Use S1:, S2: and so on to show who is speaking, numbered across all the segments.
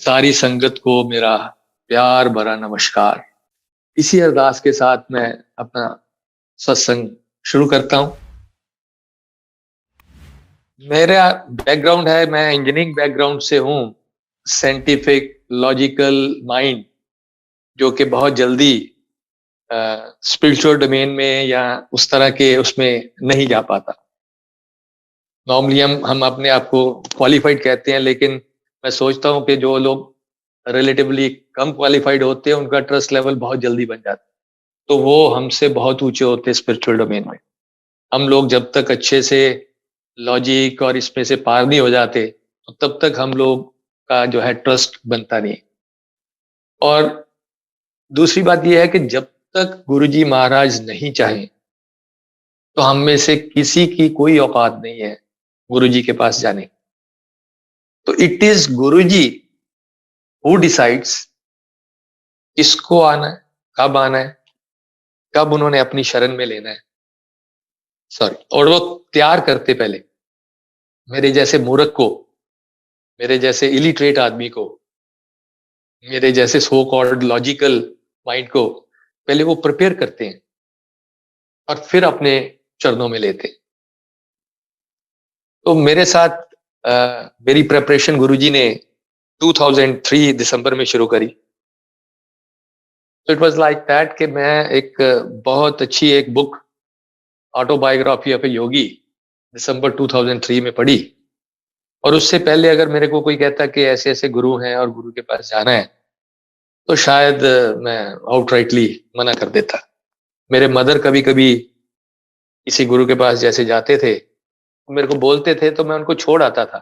S1: सारी संगत को मेरा प्यार भरा नमस्कार। इसी अरदास के साथ मैं अपना सत्संग शुरू करता हूं। मेरा बैकग्राउंड है, मैं इंजीनियरिंग बैकग्राउंड से हूं। साइंटिफिक लॉजिकल माइंड जो कि बहुत जल्दी स्पिरिचुअल डोमेन में या उस तरह के उसमें नहीं जा पाता। नॉर्मली हम अपने आप को क्वालिफाइड कहते हैं, लेकिन मैं सोचता हूं कि जो लोग रिलेटिवली कम क्वालिफाइड होते हैं उनका ट्रस्ट लेवल बहुत जल्दी बन जाता है, तो वो हमसे बहुत ऊंचे होते हैं स्पिरिचुअल डोमेन में। हम लोग जब तक अच्छे से लॉजिक और इसमें से पार नहीं हो जाते तो तब तक हम लोग का जो है ट्रस्ट बनता नहीं। और दूसरी बात यह है कि जब तक गुरुजी महाराज नहीं चाहें तो हम में से किसी की कोई औकात नहीं है गुरुजी के पास जाने। तो it is Guruji who decides किसको आना है, कब आना है, कब उन्होंने अपनी शरण में लेना है। सॉरी, और वो तैयार करते पहले मेरे जैसे मूर्ख को, मेरे जैसे इलिटरेट आदमी को, मेरे जैसे सो कॉल्ड लॉजिकल माइंड को पहले वो प्रिपेयर करते हैं और फिर अपने चरणों में लेते हैं। तो मेरे साथ मेरी प्रिपरेशन गुरुजी ने 2003 दिसंबर में शुरू करी। तो इट वाज लाइक दैट कि मैं एक बहुत अच्छी एक बुक ऑटोबायोग्राफी ऑफ ए योगी दिसंबर 2003 में पढ़ी। और उससे पहले अगर मेरे को कोई कहता कि ऐसे ऐसे गुरु हैं और गुरु के पास जाना है तो शायद मैं आउटराइटली मना कर देता। मेरे मदर कभी कभी किसी गुरु के पास जैसे जाते थे, मेरे को बोलते थे तो मैं उनको छोड़ आता था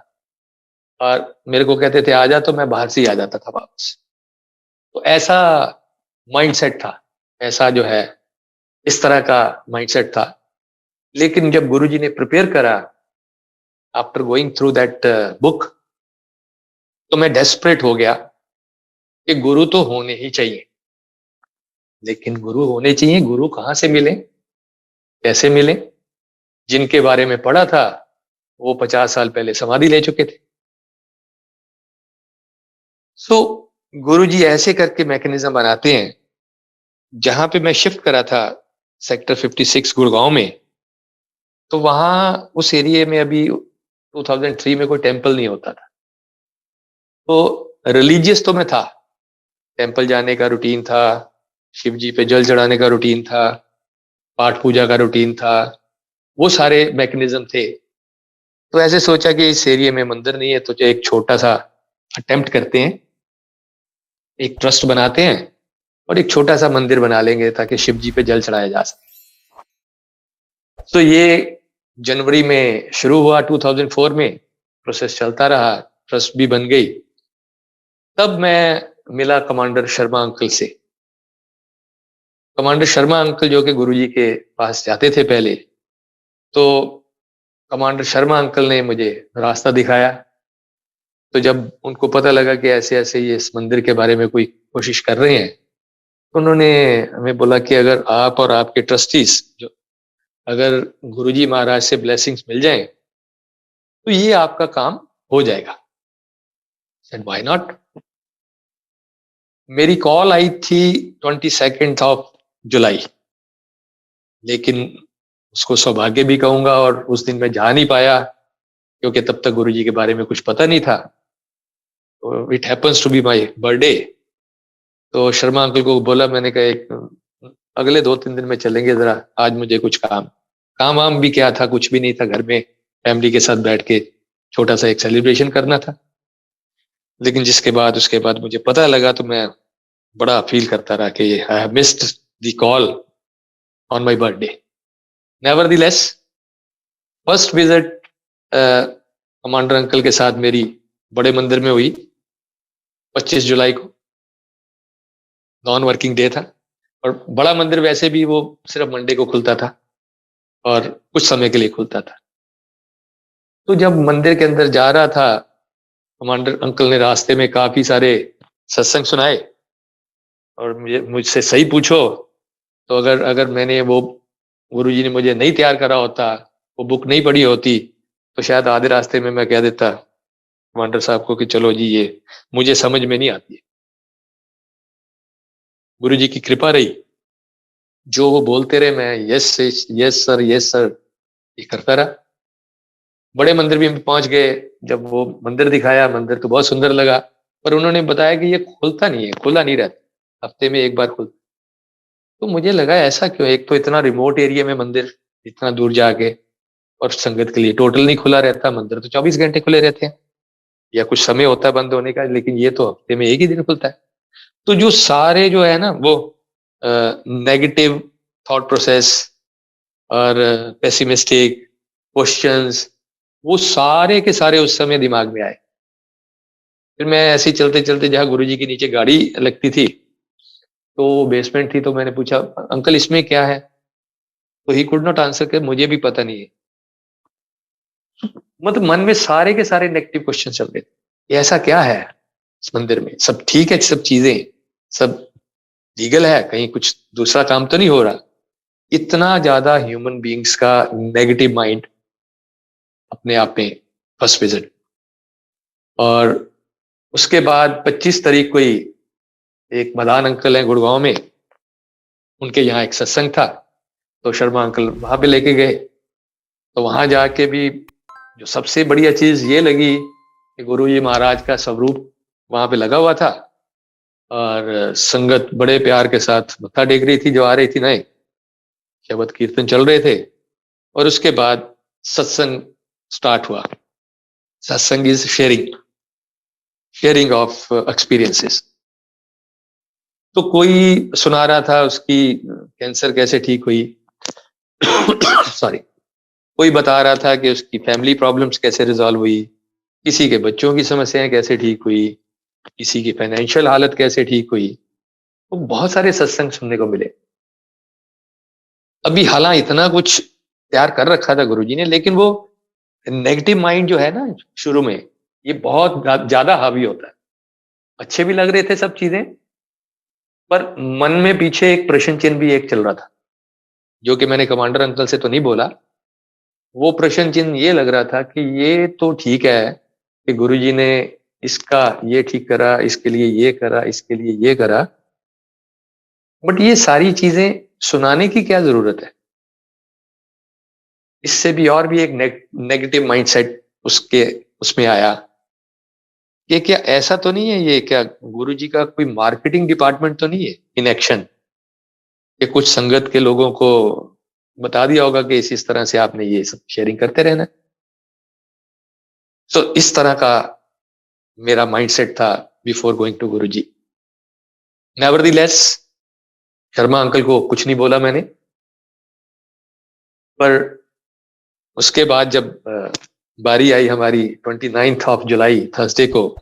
S1: और मेरे को कहते थे आ जा, तो मैं बाहर से ही आ जाता था वापस। तो ऐसा माइंडसेट था, ऐसा जो है इस तरह का माइंडसेट था। लेकिन जब गुरुजी ने प्रिपेयर करा after going through that book, तो मैं डेस्परेट हो गया कि गुरु तो होने ही चाहिए। लेकिन गुरु होने चाहिए, गुरु कहां से मिले, कैसे मिले? जिनके बारे में पढ़ा था वो 50 साल पहले समाधि ले चुके थे। सो गुरुजी ऐसे करके मैकेनिज्म बनाते हैं। जहां पे मैं शिफ्ट करा था सेक्टर 56 गुड़गांव में, तो वहां उस एरिया में अभी 2003 में कोई टेम्पल नहीं होता था। तो रिलीजियस तो मैं था, टेम्पल जाने का रूटीन था, शिव जी पे जल चढ़ाने का रूटीन था, पाठ पूजा का रूटीन था, वो सारे मैकेनिज्म थे। तो ऐसे सोचा कि इस एरिया में मंदिर नहीं है तो एक छोटा सा अटेम्प्ट करते हैं, एक ट्रस्ट बनाते हैं और एक छोटा सा मंदिर बना लेंगे ताकि शिव जी पे जल चढ़ाया जा सके। तो ये जनवरी में शुरू हुआ 2004 में, प्रोसेस चलता रहा, ट्रस्ट भी बन गई। तब मैं मिला कमांडर शर्मा अंकल से। कमांडर शर्मा अंकल जो कि गुरुजी के पास जाते थे पहले, तो कमांडर शर्मा अंकल ने मुझे रास्ता दिखाया। तो जब उनको पता लगा कि ऐसे ऐसे ये इस मंदिर के बारे में कोई कोशिश कर रहे हैं, उन्होंने हमें बोला कि अगर आप और आपके ट्रस्टीज जो अगर गुरुजी महाराज से ब्लेसिंग्स मिल जाएं तो ये आपका काम हो जाएगा। Said why not. मेरी कॉल आई थी 22 ऑफ जुलाई, लेकिन उसको सौभाग्य भी कहूंगा और उस दिन मैं जा नहीं पाया क्योंकि तब तक गुरुजी के बारे में कुछ पता नहीं था। It happens to be my birthday. तो शर्मा अंकल को बोला, मैंने कहा एक अगले 2-3 दिन में चलेंगे, जरा आज मुझे कुछ काम वाम भी क्या था, कुछ भी नहीं था, घर में फैमिली के साथ बैठ के छोटा सा एक सेलिब्रेशन करना था। लेकिन उसके बाद मुझे पता लगा तो मैं बड़ा फील करता रहा कि I have missed the call on my birthday. Nevertheless first visit commander uncle के साथ मेरी बड़े मंदिर में हुई 25 जुलाई को। नॉन वर्किंग डे था और बड़ा मंदिर वैसे भी वो सिर्फ मंडे को खुलता था और कुछ समय के लिए खुलता था। तो जब मंदिर के अंदर जा रहा था, कमांडर अंकल ने रास्ते में काफी सारे सत्संग सुनाए और मुझसे सही पूछो तो अगर मैंने वो गुरुजी ने मुझे नहीं तैयार करा होता, वो बुक नहीं पढ़ी होती, तो शायद आधे रास्ते में मैं कह देता कमांडर साहब को कि चलो जी, ये मुझे समझ में नहीं आती है। गुरु जी की कृपा रही, जो वो बोलते रहे मैं yes yes sir yes sir ये करता रहा। बड़े मंदिर भी हम पहुंच गए। जब वो मंदिर दिखाया, मंदिर तो बहुत सुंदर लगा, पर उन्होंने बताया कि ये खुलता नहीं है, खुला नहीं रहता, हफ्ते में एक बार खुलता। तो मुझे लगा ऐसा क्यों, एक तो इतना रिमोट एरिया में मंदिर, इतना दूर जाके, और संगत के लिए टोटल नहीं खुला रहता। मंदिर तो 24 घंटे खुले रहते हैं, या कुछ समय होता है बंद होने का, लेकिन ये तो हफ्ते में एक ही दिन खुलता है। तो जो सारे जो है ना वो नेगेटिव थॉट प्रोसेस और पेसिमिस्टिक क्वेश्चंस, वो सारे के सारे उस समय दिमाग में आए। फिर मैं ऐसे ही चलते चलते, जहाँ गुरुजी के नीचे गाड़ी लगती थी, तो बेसमेंट थी, तो मैंने पूछा अंकल इसमें क्या है, तो ही कुड नॉट आंसर के मुझे भी पता नहीं है। मतलब मन में सारे के सारे नेगेटिव क्वेश्चन चल रहे थे, ये ऐसा क्या है इस मंदिर में, सब ठीक है, सब चीजें सब लीगल है, कहीं कुछ दूसरा काम तो नहीं हो रहा। इतना ज्यादा ह्यूमन बीइंग्स का नेगेटिव माइंड अपने आप में फर्स्ट विजिट। और उसके बाद 25 तारीख को ही एक मदान अंकल है गुड़गांव में, उनके यहाँ एक सत्संग था, तो शर्मा अंकल वहां पे लेके गए। तो वहां जाके भी जो सबसे बढ़िया चीज ये लगी कि गुरु जी महाराज का स्वरूप वहां पे लगा हुआ था, और संगत बड़े प्यार के साथ मत्था टेक रही थी, जो आ रही थी नए, शबद कीर्तन चल रहे थे। और उसके बाद सत्संग स्टार्ट हुआ। सत्संग इज शेयरिंग ऑफ एक्सपीरियंसेस। तो कोई सुना रहा था उसकी कैंसर कैसे ठीक हुई, सॉरी, कोई बता रहा था कि उसकी फैमिली प्रॉब्लम्स कैसे रिजॉल्व हुई, किसी के बच्चों की समस्याएं कैसे ठीक हुई, किसी की फाइनेंशियल हालत कैसे ठीक हुई। तो बहुत सारे सत्संग सुनने को मिले। अभी हालांकि इतना कुछ तैयार कर रखा था गुरुजी ने, लेकिन वो नेगेटिव माइंड जो है ना शुरू में, ये बहुत ज्यादा हावी होता है। अच्छे भी लग रहे थे सब चीजें, पर मन में पीछे एक प्रश्न चिन्ह भी एक चल रहा था, जो कि मैंने कमांडर अंकल से तो नहीं बोला। वो प्रश्न चिन्ह ये लग रहा था कि ये तो ठीक है कि गुरुजी ने इसका ये ठीक करा, इसके लिए ये करा, इसके लिए ये करा, बट ये सारी चीजें सुनाने की क्या जरूरत है। इससे भी और भी एक नेगेटिव माइंडसेट उसके उसमें आया कि क्या ऐसा तो नहीं है, ये क्या गुरुजी का कोई मार्केटिंग डिपार्टमेंट तो नहीं है इन एक्शन, कि कुछ संगत के लोगों को बता दिया होगा कि इस तरह से आपने ये सब शेयरिंग करते रहना। सो इस तरह का मेरा माइंडसेट था before going to Guruji. Nevertheless Sharma uncle को कुछ नहीं बोला मैंने, पर उसके बाद जब बारी आई हमारी 29 ऑफ जुलाई थर्सडे को,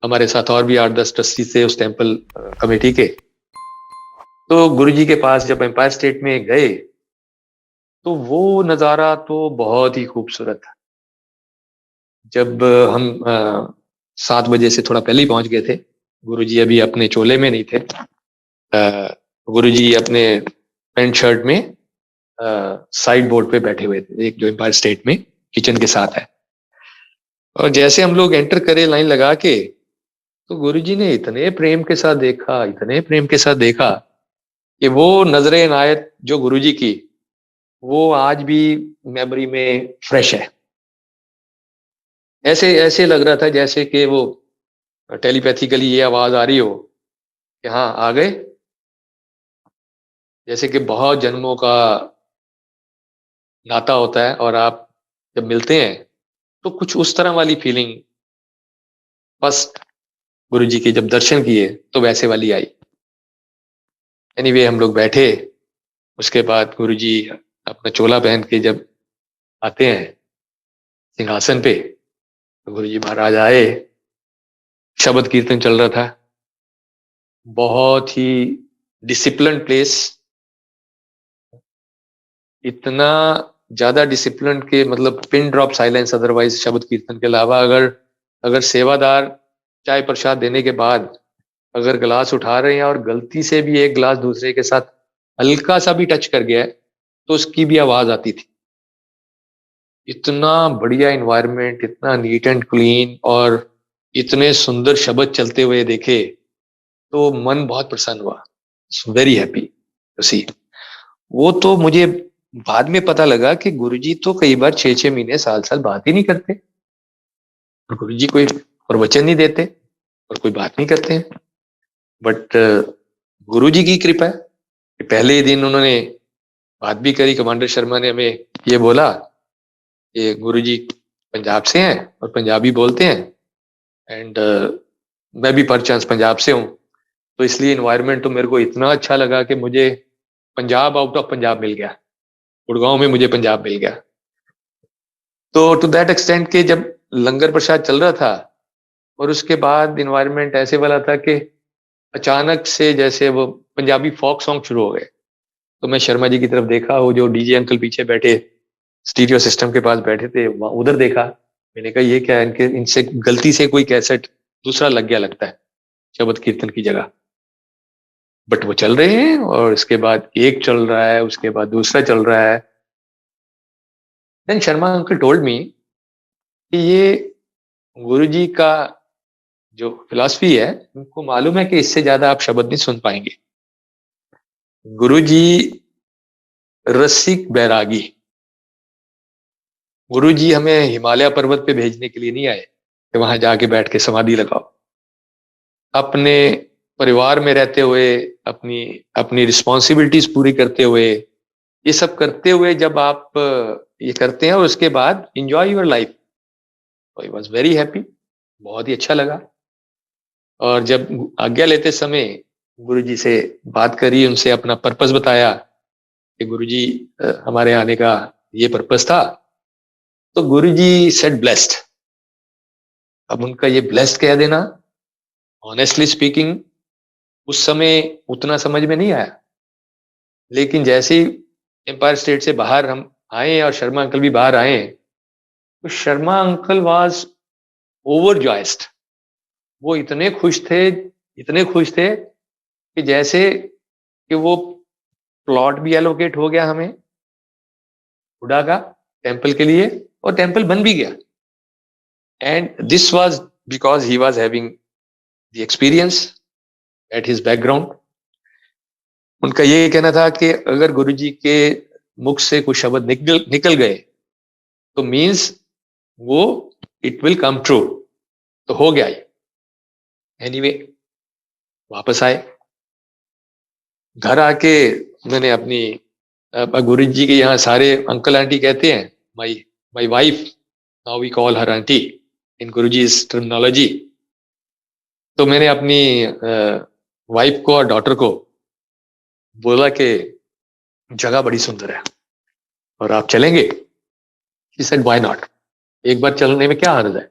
S1: हमारे साथ और भी 8-10 ट्रस्टी थे उस टेम्पल कमेटी के, तो गुरुजी के पास जब एम्पायर स्टेट में गए, तो वो नज़ारा तो बहुत ही खूबसूरत था। जब हम 7 बजे से थोड़ा पहले ही पहुंच गए थे, गुरुजी अभी अपने चोले में नहीं थे, गुरुजी अपने पैंट शर्ट में साइड बोर्ड पे बैठे हुए थे, एक जो एम्पायर स्टेट में किचन के साथ है। और जैसे हम लोग एंटर करे लाइन लगा के, तो गुरुजी ने इतने प्रेम के साथ देखा, इतने प्रेम के साथ देखा, कि वो नजरे इनायत जो गुरुजी की, वो आज भी मेमोरी में फ्रेश है। ऐसे ऐसे लग रहा था जैसे कि वो टेलीपैथिकली ये आवाज आ रही हो कि हाँ आ गए, जैसे कि बहुत जन्मों का नाता होता है और आप जब मिलते हैं तो कुछ उस तरह वाली फीलिंग फर्स्ट गुरुजी के जब दर्शन किए तो वैसे वाली आई। एनीवे हम लोग बैठे, उसके बाद गुरुजी अपना चोला पहन के जब आते हैं सिंहासन पे, तो गुरुजी महाराज आए, शब्द कीर्तन चल रहा था, बहुत ही डिसिप्लिन प्लेस, इतना ज्यादा डिसिप्लिन के मतलब पिन ड्रॉप साइलेंस, अदरवाइज शब्द कीर्तन के अलावा अगर अगर सेवादार चाय प्रसाद देने के बाद अगर गिलास उठा रहे हैं और गलती से भी एक गिलास दूसरे के साथ हल्का सा भी टच कर गया है, तो उसकी भी आवाज आती थी। इतना बढ़िया इन्वायरमेंट, इतना नीट एंड क्लीन, और इतने सुंदर शब्द चलते हुए देखे तो मन बहुत प्रसन्न हुआ, वेरी हैप्पी टू सी। वो तो मुझे बाद में पता लगा कि गुरुजी तो कई बार 6-6 महीने साल-साल बात ही नहीं करते, और गुरुजी कोई प्रवचन नहीं देते और कोई बात नहीं करते हैं। बट गुरुजी की कृपा है कि पहले ही दिन उन्होंने बात भी करी। कमांडर शर्मा ने हमें ये बोला कि गुरुजी पंजाब से हैं और पंजाबी बोलते हैं, एंड मैं भी परचांस पंजाब से हूँ, तो इसलिए इन्वायरमेंट तो मेरे को इतना अच्छा लगा कि मुझे पंजाब आउट ऑफ पंजाब मिल गया, गुड़गांव में मुझे पंजाब मिल गया। तो टू दैट एक्सटेंट के जब लंगर प्रसाद चल रहा था और उसके बाद इन्वायरमेंट ऐसे वाला था कि अचानक से जैसे वो पंजाबी फोक सॉन्ग शुरू हो गए, तो मैं शर्मा जी की तरफ देखा, वो जो डीजे अंकल पीछे बैठे स्टीरियो सिस्टम के पास बैठे थे, उधर देखा। मैंने कहा ये क्या है, इनके इनसे गलती से कोई कैसेट दूसरा लग गया लगता है शब्द कीर्तन की जगह। बट वो चल रहे हैं और इसके बाद एक चल रहा है, उसके बाद दूसरा चल रहा है। Then Sharma uncle told me कि ये गुरुजी का जो फिलॉसफी है, उनको मालूम है कि इससे ज्यादा आप शब्द नहीं सुन पाएंगे। गुरुजी रसिक बैरागी, गुरुजी हमें हिमालय पर्वत पे भेजने के लिए नहीं आए कि वहां जाके बैठ के समाधि लगाओ। अपने परिवार में रहते हुए, अपनी अपनी रिस्पॉन्सिबिलिटीज पूरी करते हुए, ये सब करते हुए जब आप ये करते हैं और उसके बाद enjoy your life, I was very happy, बहुत ही अच्छा लगा। और जब आज्ञा लेते समय गुरुजी से बात करी, उनसे अपना पर्पस बताया कि गुरुजी हमारे आने का ये पर्पस था, तो गुरुजी सेड ब्लेस्ड। अब उनका ये ब्लेस्ड कह देना, ऑनेस्टली स्पीकिंग उस समय उतना समझ में नहीं आया, लेकिन जैसे ही एम्पायर स्टेट से बाहर हम आए और शर्मा अंकल भी बाहर आए, तो शर्मा अंकल वाज ओवरजॉयस्ड। वो इतने खुश थे, इतने खुश थे कि जैसे कि वो प्लॉट भी एलोकेट हो गया हमें हुडा का टेम्पल के लिए, और टेम्पल बन भी गया। And this was because he was having the experience at his background. उनका ये कहना था कि अगर गुरुजी के मुख से कुछ शब्द निकल निकल गए तो मीन्स वो इट विल कम ट्रू। तो हो गया ये। एनीवे वापस आए, घर आके मैंने अपनी गुरु जी के यहाँ सारे अंकल आंटी कहते हैं, my my wife, now we call her aunty in Guruji's terminology. तो मैंने अपनी वाइफ को और डॉटर को बोला कि जगह बड़ी सुंदर है और आप चलेंगे? She said, why not? एक बार चलने में क्या हर्ज है।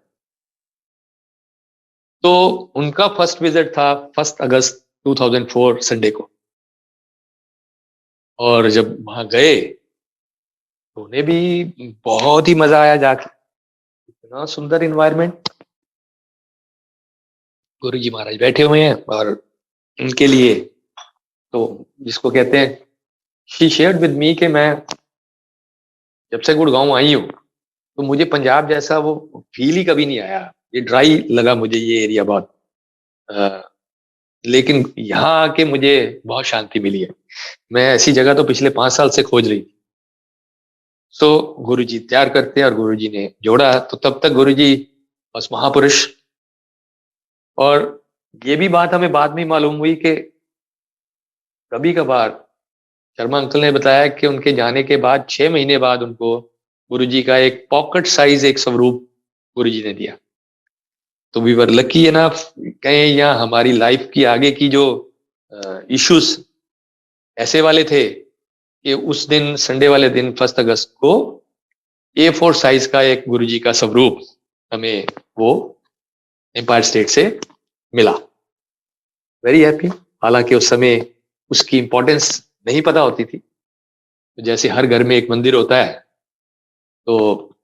S1: तो उनका फर्स्ट विजिट था 1 अगस्त 2004 संडे को, और जब वहां गए तो उन्हें भी बहुत ही मजा आया जाके। इतना सुंदर इन्वायरमेंट, गुरु जी महाराज बैठे हुए हैं और उनके लिए तो जिसको कहते हैं, शी शेयर्ड विद मी कि मैं जब से गुड़गांव आई हूँ तो मुझे पंजाब जैसा वो फील ही कभी नहीं आया। ये ड्राई लगा मुझे ये एरिया बहुत, लेकिन यहाँ आके मुझे बहुत शांति मिली है। मैं ऐसी जगह तो पिछले 5 साल से खोज रही थी। सो गुरुजी तैयार करते और गुरुजी ने जोड़ा, तो तब तक गुरुजी बस महापुरुष। और ये भी बात हमें बाद में मालूम हुई कि कभी कभार शर्मा अंकल ने बताया कि उनके जाने के बाद 6 महीने बाद उनको गुरुजी का एक पॉकेट साइज एक स्वरूप गुरुजी ने दिया। तो वी वर लकी एनफ कहें, या हमारी लाइफ की आगे की जो इश्यूज ऐसे वाले थे कि उस दिन संडे वाले दिन 1 अगस्त को A4 साइज का एक गुरुजी का स्वरूप हमें वो एम्पायर स्टेट से मिला। Very happy. हालांकि उस समय उसकी इंपॉर्टेंस नहीं पता होती थी। तो जैसे हर घर में एक मंदिर होता है, तो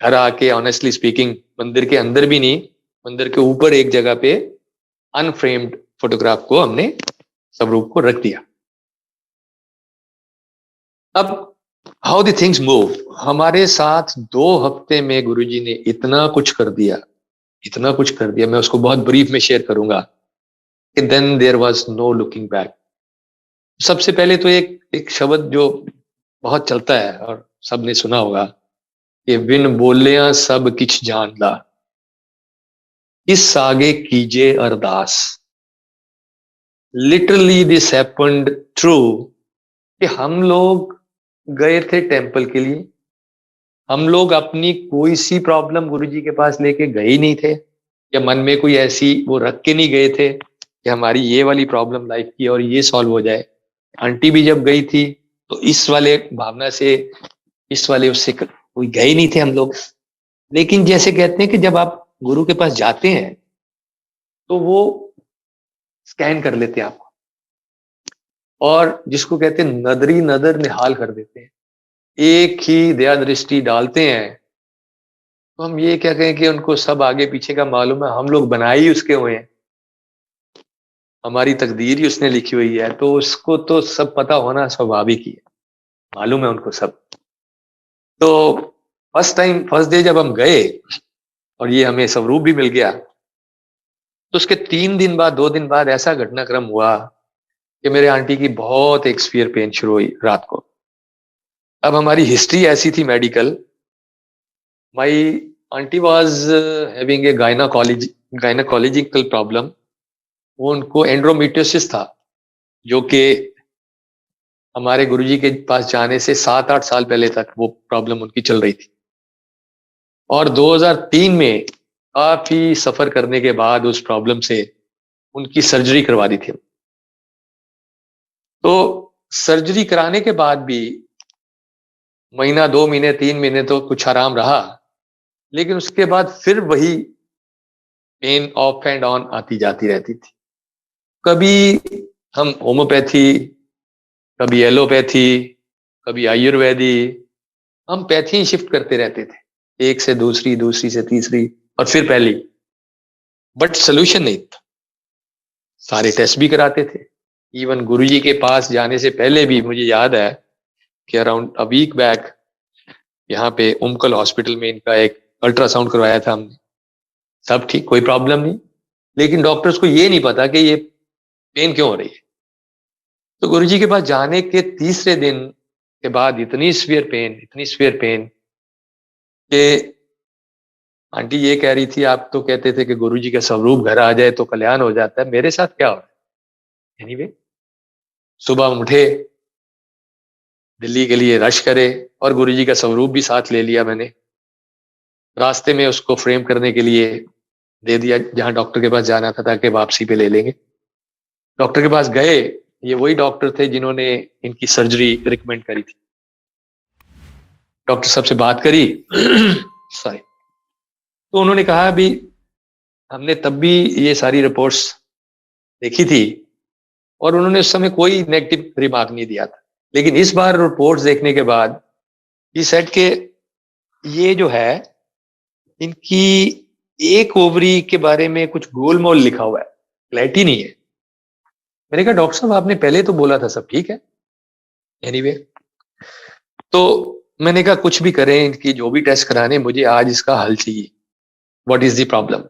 S1: घर आके ऑनेस्टली स्पीकिंग मंदिर के अंदर भी नहीं, मंदिर के ऊपर एक जगह पे अनफ्रेम्ड फोटोग्राफ को हमने स्वरूप को रख दिया। अब हाउ द थिंग्स मूव, हमारे साथ 2 हफ्ते में गुरुजी ने इतना कुछ कर दिया, इतना कुछ कर दिया। मैं उसको बहुत ब्रीफ में शेयर करूंगा कि then there was no looking back. सबसे पहले तो एक शब्द जो बहुत चलता है और सबने सुना होगा कि बिन बोलिया सब किछ जान ला, इस आगे कीजिए अरदास। लिटरली दिस हैपेंड ट्रू कि हम लोग गए थे टेम्पल के लिए। हम लोग अपनी कोई सी प्रॉब्लम गुरुजी के पास लेके गए ही नहीं थे, या मन में कोई ऐसी वो रख के नहीं गए थे कि हमारी ये वाली प्रॉब्लम लाइफ की और ये सॉल्व हो जाए। आंटी भी जब गई थी तो इस वाले भावना से, इस वाले उससे कोई गए नहीं थे हम लोग। लेकिन जैसे कहते हैं कि जब आप गुरु के पास जाते हैं तो वो स्कैन कर लेते हैं आपको, और जिसको कहते हैं नदरी नदर निहाल कर देते हैं, एक ही दया दृष्टि डालते हैं। तो हम ये क्या कहें कि उनको सब आगे पीछे का मालूम है, हम लोग बनाए ही उसके हुए हैं, हमारी तकदीर ही उसने लिखी हुई है, तो उसको तो सब पता होना स्वाभाविक ही है, मालूम है उनको सब। तो फर्स्ट डे जब हम गए और ये हमें स्वरूप भी मिल गया, तो उसके 3 दिन बाद, 2 दिन बाद ऐसा घटनाक्रम हुआ कि मेरे आंटी की बहुत एक सीवियर पेन शुरू हुई रात को। अब हमारी हिस्ट्री ऐसी थी medical, my aunty was having a gynaecological problem. वो उनको एंड्रोमेट्रियोसिस था, जो कि हमारे गुरुजी के पास जाने से 7-8 साल पहले तक वो प्रॉब्लम उनकी चल रही थी। और 2003 में काफी सफर करने के बाद उस प्रॉब्लम से उनकी सर्जरी करवा दी थी। तो सर्जरी कराने के बाद भी महीना, 2 महीने, 3 महीने तो कुछ आराम रहा, लेकिन उसके बाद फिर वही पेन ऑफ एंड ऑन आती जाती रहती थी। कभी हम होम्योपैथी, कभी एलोपैथी, कभी आयुर्वेदी, हम पैथी शिफ्ट करते रहते थे, एक से दूसरी, दूसरी से तीसरी और फिर पहली, बट सोल्यूशन नहीं था। सारे टेस्ट भी कराते थे। इवन गुरुजी के पास जाने से पहले भी मुझे याद है कि अराउंड अ वीक बैक यहाँ पे उमकल हॉस्पिटल में इनका एक अल्ट्रासाउंड करवाया था हमने। सब ठीक, कोई प्रॉब्लम नहीं, लेकिन डॉक्टर्स को ये नहीं पता कि ये पेन क्यों हो रही है। तो गुरुजी के पास जाने के तीसरे दिन के बाद इतनी सीवियर पेन कि आंटी ये कह रही थी, आप तो कहते थे कि गुरुजी का स्वरूप घर आ जाए तो कल्याण हो जाता है, मेरे साथ क्या हो रहा है। एनीवे, सुबह हम उठे, दिल्ली के लिए रश करे, और गुरुजी का स्वरूप भी साथ ले लिया मैंने। रास्ते में उसको फ्रेम करने के लिए दे दिया जहां डॉक्टर के पास जाना था, ताकि वापसी पे ले लेंगे। डॉक्टर के पास गए, ये वही डॉक्टर थे जिन्होंने इनकी सर्जरी रिकमेंड करी थी। डॉक्टर साहब से बात करी सॉरी। तो उन्होंने कहा, अभी हमने तब भी ये सारी रिपोर्ट्स देखी थी और उन्होंने उस समय कोई नेगेटिव रिमार्क नहीं दिया था, लेकिन इस बार रिपोर्ट्स देखने के बाद ये सेट के ये जो है, इनकी एक ओवरी के बारे में कुछ गोलमोल लिखा हुआ है, क्लैरिटी नहीं है। मैंने कहा, डॉक्टर साहब आपने पहले तो बोला था सब ठीक है। एनीवे, तो मैंने कहा कुछ भी करें, इनकी जो भी टेस्ट कराने, मुझे आज इसका हल चाहिए, व्हाट इज द प्रॉब्लम।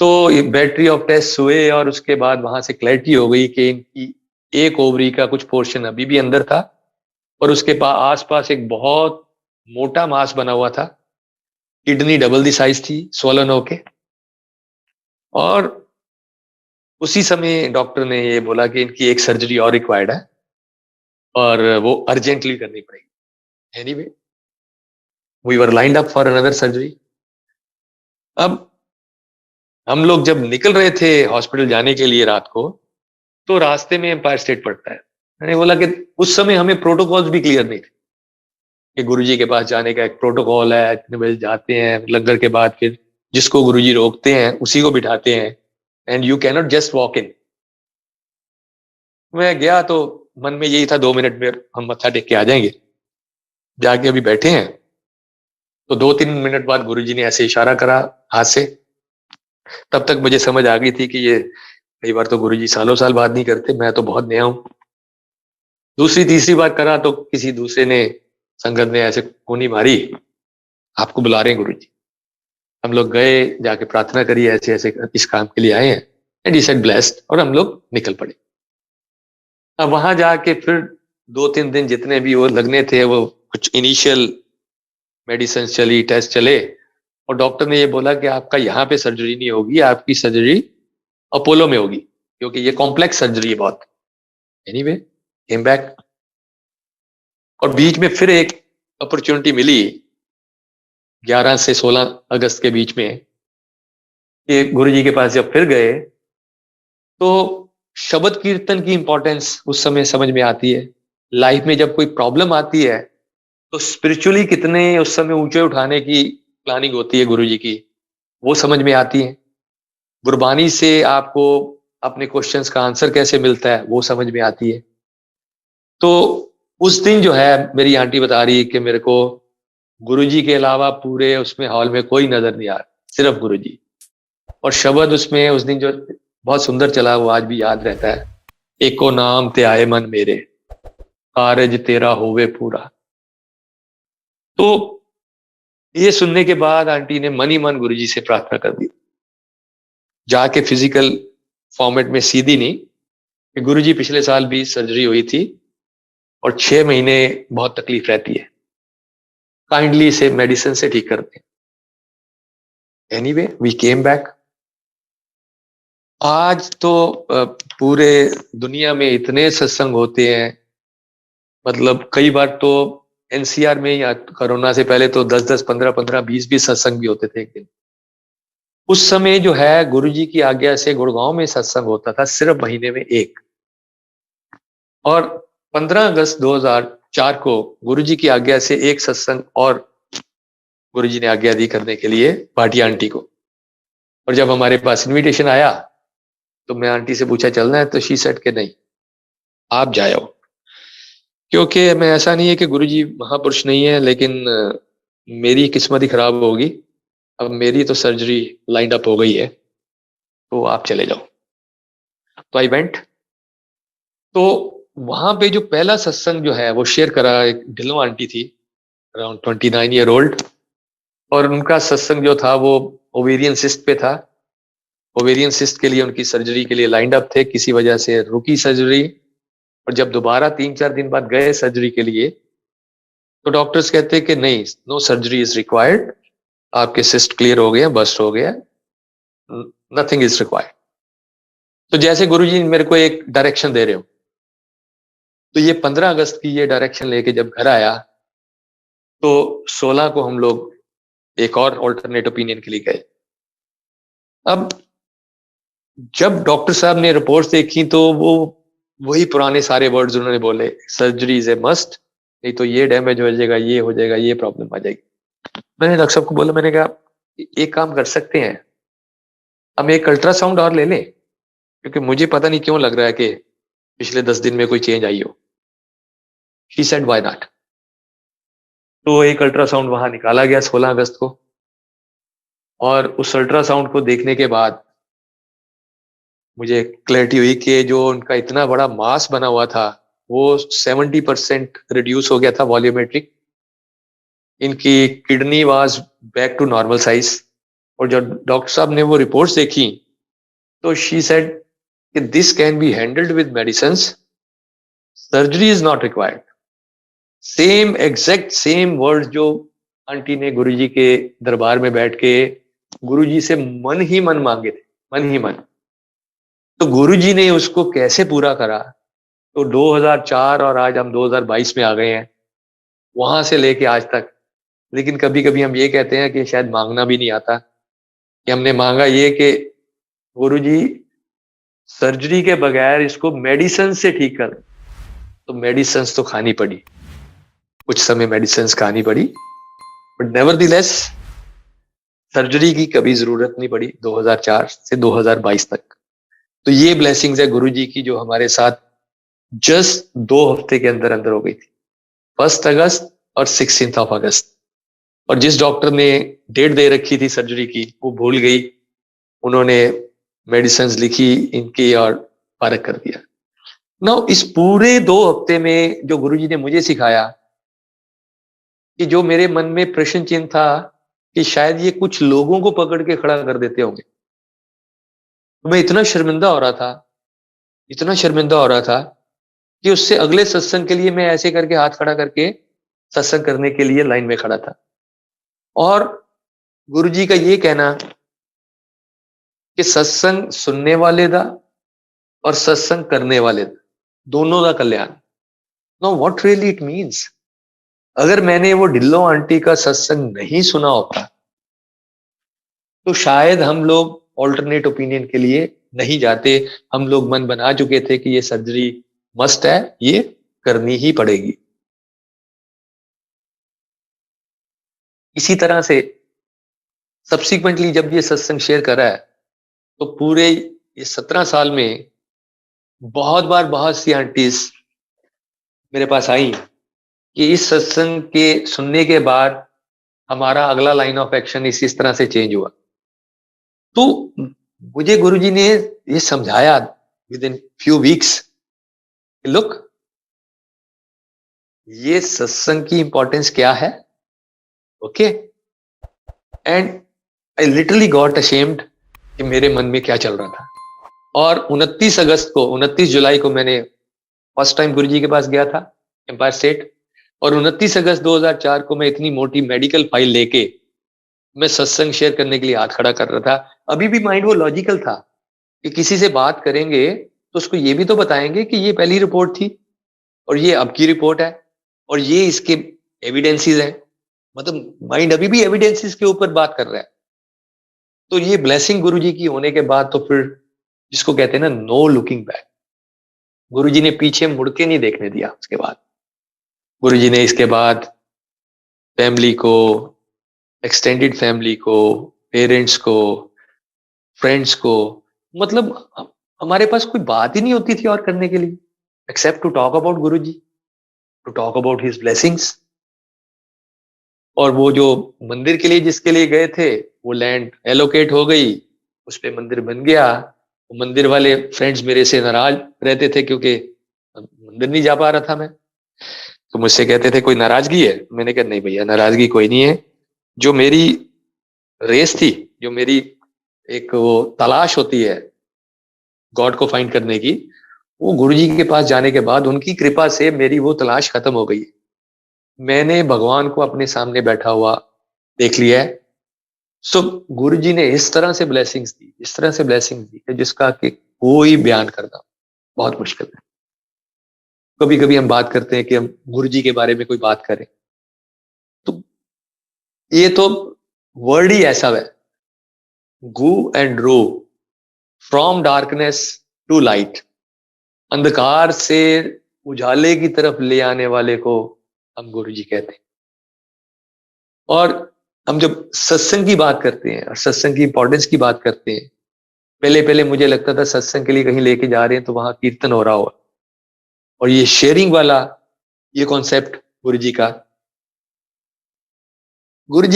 S1: तो बैटरी ऑफ टेस्ट हुए और उसके बाद वहां से क्लैरिटी हो गई कि इनकी एक ओवरी का कुछ पोर्शन अभी भी अंदर था, और उसके आसपास एक बहुत मोटा मांस बना हुआ था। किडनी डबल दी साइज थी, स्वॉलन होके। और उसी समय डॉक्टर ने ये बोला कि इनकी एक सर्जरी और रिक्वायर्ड है और वो अर्जेंटली करनी पड़ेगी। Anyway, we were lined up for another surgery. अब हम लोग जब निकल रहे थे हॉस्पिटल जाने के लिए रात को, तो रास्ते में एम्पायर स्टेट पड़ता है। मैंने बोला कि उस समय हमें प्रोटोकॉल्स भी क्लियर नहीं थे कि गुरुजी के पास जाने का एक प्रोटोकॉल है, इतने बजे जाते हैं, लंगर के बाद फिर जिसको गुरुजी रोकते हैं उसी को बिठाते हैं, and you cannot just walk in. मैं गया तो मन में यही था, 2 मिनट में हम मत्था टेक के आ जाएंगे। जाके अभी बैठे हैं तो 2-3 मिनट बाद गुरुजी ने ऐसे इशारा करा हाथ से। तब तक मुझे समझ आ गई थी कि ये कई बार तो गुरुजी सालों साल बात नहीं करते, मैं तो बहुत नया हूं। दूसरी तीसरी बार करा तो किसी दूसरे ने, संगत ने ऐसे कोनी मारी, आपको बुला रहे हैं गुरुजी। हम लोग गए, जाके प्रार्थना करी, ऐसे ऐसे इस काम के लिए आए हैं, एंड ही सेड ब्लेस्ड, और हम लोग निकल पड़े। अब वहां जाके फिर 2-3 दिन जितने भी वो लगने थे, वो कुछ इनिशियल मेडिसिन चली, टेस्ट चले, और डॉक्टर ने ये बोला कि आपका यहाँ पे सर्जरी नहीं होगी, आपकी सर्जरी अपोलो में होगी, क्योंकि ये कॉम्प्लेक्स सर्जरी है बहुत। एनीवे, केम बैक, और बीच में फिर एक अपॉर्चुनिटी मिली 11 से 16 अगस्त के बीच में, कि गुरु जी के पास जब फिर गए, तो शब्द कीर्तन की इंपॉर्टेंस उस समय समझ में आती है। लाइफ में जब कोई प्रॉब्लम आती है, तो स्पिरिचुअली कितने उस समय ऊंचे उठाने की प्लानिंग होती है गुरु जी की, वो समझ में आती है। गुरबानी से आपको अपने क्वेश्चंस का आंसर कैसे मिलता है, वो समझ में आती है। तो उस दिन जो है, मेरी आंटी बता रही है कि मेरे को गुरुजी के अलावा पूरे उसमें हॉल में कोई नजर नहीं आ रहा, सिर्फ गुरुजी। और शब्द उसमें उस दिन जो बहुत सुंदर चला, वो आज भी याद रहता है। एको नाम ते आए मन मेरे, कारज तेरा होवे पूरा। तो ये सुनने के बाद आंटी ने मन ही मन गुरुजी से प्रार्थना कर दी, जाके फिजिकल फॉर्मेट में सीधी नहीं, कि गुरुजी पिछले साल भी सर्जरी हुई थी और 6 महीने बहुत तकलीफ रहती है, काइंडली इसे मेडिसिन से ठीक कर दें। Anyway, we came back. आज तो पूरे दुनिया में इतने सत्संग होते हैं, मतलब कई बार तो एनसीआर में, या कोरोना से पहले तो 10-10, 15-15, 20-20 सत्संग भी होते थे एक दिन। उस समय जो है, गुरुजी की आज्ञा से गुड़गांव में सत्संग होता था सिर्फ महीने में एक। और 15 अगस्त 2004 को गुरुजी की आज्ञा से एक सत्संग और गुरुजी ने आज्ञा दी करने के लिए भाटिया आंटी को। और जब हमारे पास इनविटेशन आया, तो मैं आंटी से पूछा चलना है, तो शी सेड के नहीं, आप जाओ। क्योंकि मैं, ऐसा नहीं है कि गुरुजी महापुरुष नहीं है, लेकिन मेरी किस्मत ही खराब होगी। अब मेरी तो सर्जरी लाइंड अप हो गई है, तो आप चले जाओ। तो आई वेंट। तो वहां पे जो पहला सत्संग जो है, वो शेयर करा एक ढिल्लो आंटी थी, अराउंड 29 ईयर ओल्ड, और उनका सत्संग जो था वो ओवेरियन सिस्ट पे था। ओवेरियन सिस्ट के लिए उनकी सर्जरी के लिए लाइंड अप थे, किसी वजह से रुकी सर्जरी। और जब दोबारा 3-4 दिन बाद गए सर्जरी के लिए, तो डॉक्टर्स कहते हैं कि नहीं, नो सर्जरी इज रिक्वायर्ड, आपके सिस्ट क्लियर हो गया, बस्ट हो गया, नथिंग इज रिक्वायर्ड। तो जैसे गुरुजी मेरे को एक डायरेक्शन दे रहे हो, तो ये 15 अगस्त की ये डायरेक्शन लेके जब घर आया, तो 16 को हम लोग एक और ऑल्टरनेट ओपिनियन के लिए गए। अब जब डॉक्टर साहब ने रिपोर्ट्स देखी, तो वो वही पुराने सारे वर्ड्स उन्होंने बोले, सर्जरी इज ए मस्ट, नहीं तो ये डैमेज हो जाएगा, ये हो जाएगा, ये प्रॉब्लम आ जाएगी। मैंने डॉक्टर साहब को बोला, मैंने कहा एक काम कर सकते हैं, हम एक अल्ट्रासाउंड और ले लें, क्योंकि मुझे पता नहीं क्यों लग रहा है कि पिछले 10 दिन में कोई चेंज आई हो। She said why not. तो एक अल्ट्रासाउंड वहां निकाला गया 16 अगस्त को, और उस अल्ट्रासाउंड को देखने के बाद मुझे क्लैरिटी हुई कि जो उनका इतना बड़ा मास बना हुआ था, वो 70% रिड्यूस हो गया था वॉल्यूमेट्रिक। इनकी kidney was back to normal size. और जब डॉक्टर साहब ने वो रिपोर्ट्स देखी, तो शी सेड कि this can be handled with medicine, surgery is not required. Same exact same word जो आंटी ने गुरुजी के दरबार में बैठ के गुरुजी से मन ही मन मांगे थे, मन ही मन। तो गुरुजी ने उसको कैसे पूरा करा। तो 2004 और आज हम 2022 में आ गए हैं, वहां से लेके आज तक। लेकिन कभी कभी हम ये कहते हैं कि शायद मांगना भी नहीं आता, कि हमने मांगा ये कि गुरुजी सर्जरी के बगैर इसको मेडिसिन से ठीक कर। तो मेडिसिन तो खानी पड़ी, कुछ समय मेडिसिन खानी पड़ी, बट नेवरदलेस सर्जरी की कभी जरूरत नहीं पड़ी 2004 से 2022 तक। तो ये ब्लेसिंग्स है गुरुजी की, जो हमारे साथ जस्ट 2 हफ्ते के अंदर अंदर हो गई थी, 1 अगस्त और 16 अगस्त। और जिस डॉक्टर ने डेट दे रखी थी सर्जरी की, वो भूल गई, उन्होंने मेडिसिन लिखी इनकी और फारग कर दिया। नाउ इस पूरे 2 हफ्ते में जो गुरुजी ने मुझे सिखाया, कि जो मेरे मन में प्रश्न चिन्ह था कि शायद ये कुछ लोगों को पकड़ के खड़ा कर देते होंगे। तो मैं इतना शर्मिंदा हो रहा था, इतना शर्मिंदा हो रहा था कि उससे अगले सत्संग के लिए मैं ऐसे करके हाथ खड़ा करके सत्संग करने के लिए लाइन में खड़ा था। और गुरुजी का ये कहना कि सत्संग सुनने वाले दा और सत्संग करने वाले दा, दोनों का कल्याण। No what really it means, अगर मैंने वो ढिल्लो आंटी का सत्संग नहीं सुना होता तो शायद हम लोग ऑल्टरनेट ओपिनियन के लिए नहीं जाते। हम लोग मन बना चुके थे कि ये सर्जरी मस्ट है, ये करनी ही पड़ेगी। इसी तरह से सब्सिक्वेंटली जब ये सत्संग शेयर करा है तो पूरे ये 17 साल में बहुत बार बहुत सी आंटीज मेरे पास आई कि इस सत्संग के सुनने के बाद हमारा अगला लाइन ऑफ एक्शन इस तरह से चेंज हुआ। तो मुझे गुरुजी ने ये समझाया with in few weeks, look ये सत्संग की इंपॉर्टेंस क्या है, okay. And I literally got ashamed कि मेरे मन में क्या चल रहा था। और 29 जुलाई को मैंने फर्स्ट टाइम गुरुजी के पास गया था एम्पायर स्टेट, और 29 अगस्त 2004 को मैं इतनी मोटी मेडिकल फाइल लेके मैं सत्संग शेयर करने के लिए हाथ खड़ा कर रहा था। अभी भी माइंड वो लॉजिकल था कि किसी से बात करेंगे तो उसको ये भी तो बताएंगे कि ये पहली रिपोर्ट थी और ये अब की रिपोर्ट है और ये इसके एविडेंसेस हैं। मतलब माइंड अभी भी एविडेंसेस के ऊपर बात कर रहा है। तो ये ब्लेसिंग गुरुजी की होने के बाद तो फिर जिसको कहते हैं ना नो लुकिंग बैक, गुरुजी ने पीछे मुड़ के नहीं देखने दिया। उसके बाद गुरुजी ने इसके बाद फैमिली को, एक्सटेंडेड फैमिली को, पेरेंट्स को, फ्रेंड्स को, मतलब हमारे पास कोई बात ही नहीं होती थी और करने के लिए except to talk about Guruji, to talk about his blessings. और वो जो मंदिर के लिए जिसके लिए गए थे वो लैंड एलोकेट हो गई, उस पे मंदिर बन गया। वो मंदिर वाले फ्रेंड्स मेरे से नाराज रहते थे क्योंकि मंदिर नहीं जा पा रहा था मैं। तो मुझसे कहते थे कोई नाराजगी है? मैंने कहा नहीं भैया, नाराजगी कोई नहीं है। जो मेरी रेस थी, जो मेरी एक वो तलाश होती है गॉड को फाइंड करने की, वो गुरुजी के पास जाने के बाद उनकी कृपा से मेरी वो तलाश खत्म हो गई। मैंने भगवान को अपने सामने बैठा हुआ देख लिया है। सो गुरुजी ने इस तरह से ब्लेसिंग्स दी, इस तरह से ब्लेसिंग्स दी जिसका कि कोई बयान करना बहुत मुश्किल है। कभी कभी हम बात करते हैं कि हम गुरुजी के बारे में कोई बात करें तो ये तो वर्ड ही ऐसा है, go and row from darkness to light, अंधकार से उजाले की तरफ ले आने वाले को हम गुरुजी कहते हैं। और हम जब सत्संग की बात करते हैं और सत्संग की इंपॉर्टेंस की बात करते हैं, पहले पहले मुझे लगता था सत्संग के लिए कहीं लेके जा रहे हैं तो वहां कीर्तन हो रहा हो, और ये शेयरिंग वाला ये कॉन्सेप्ट गुरु जी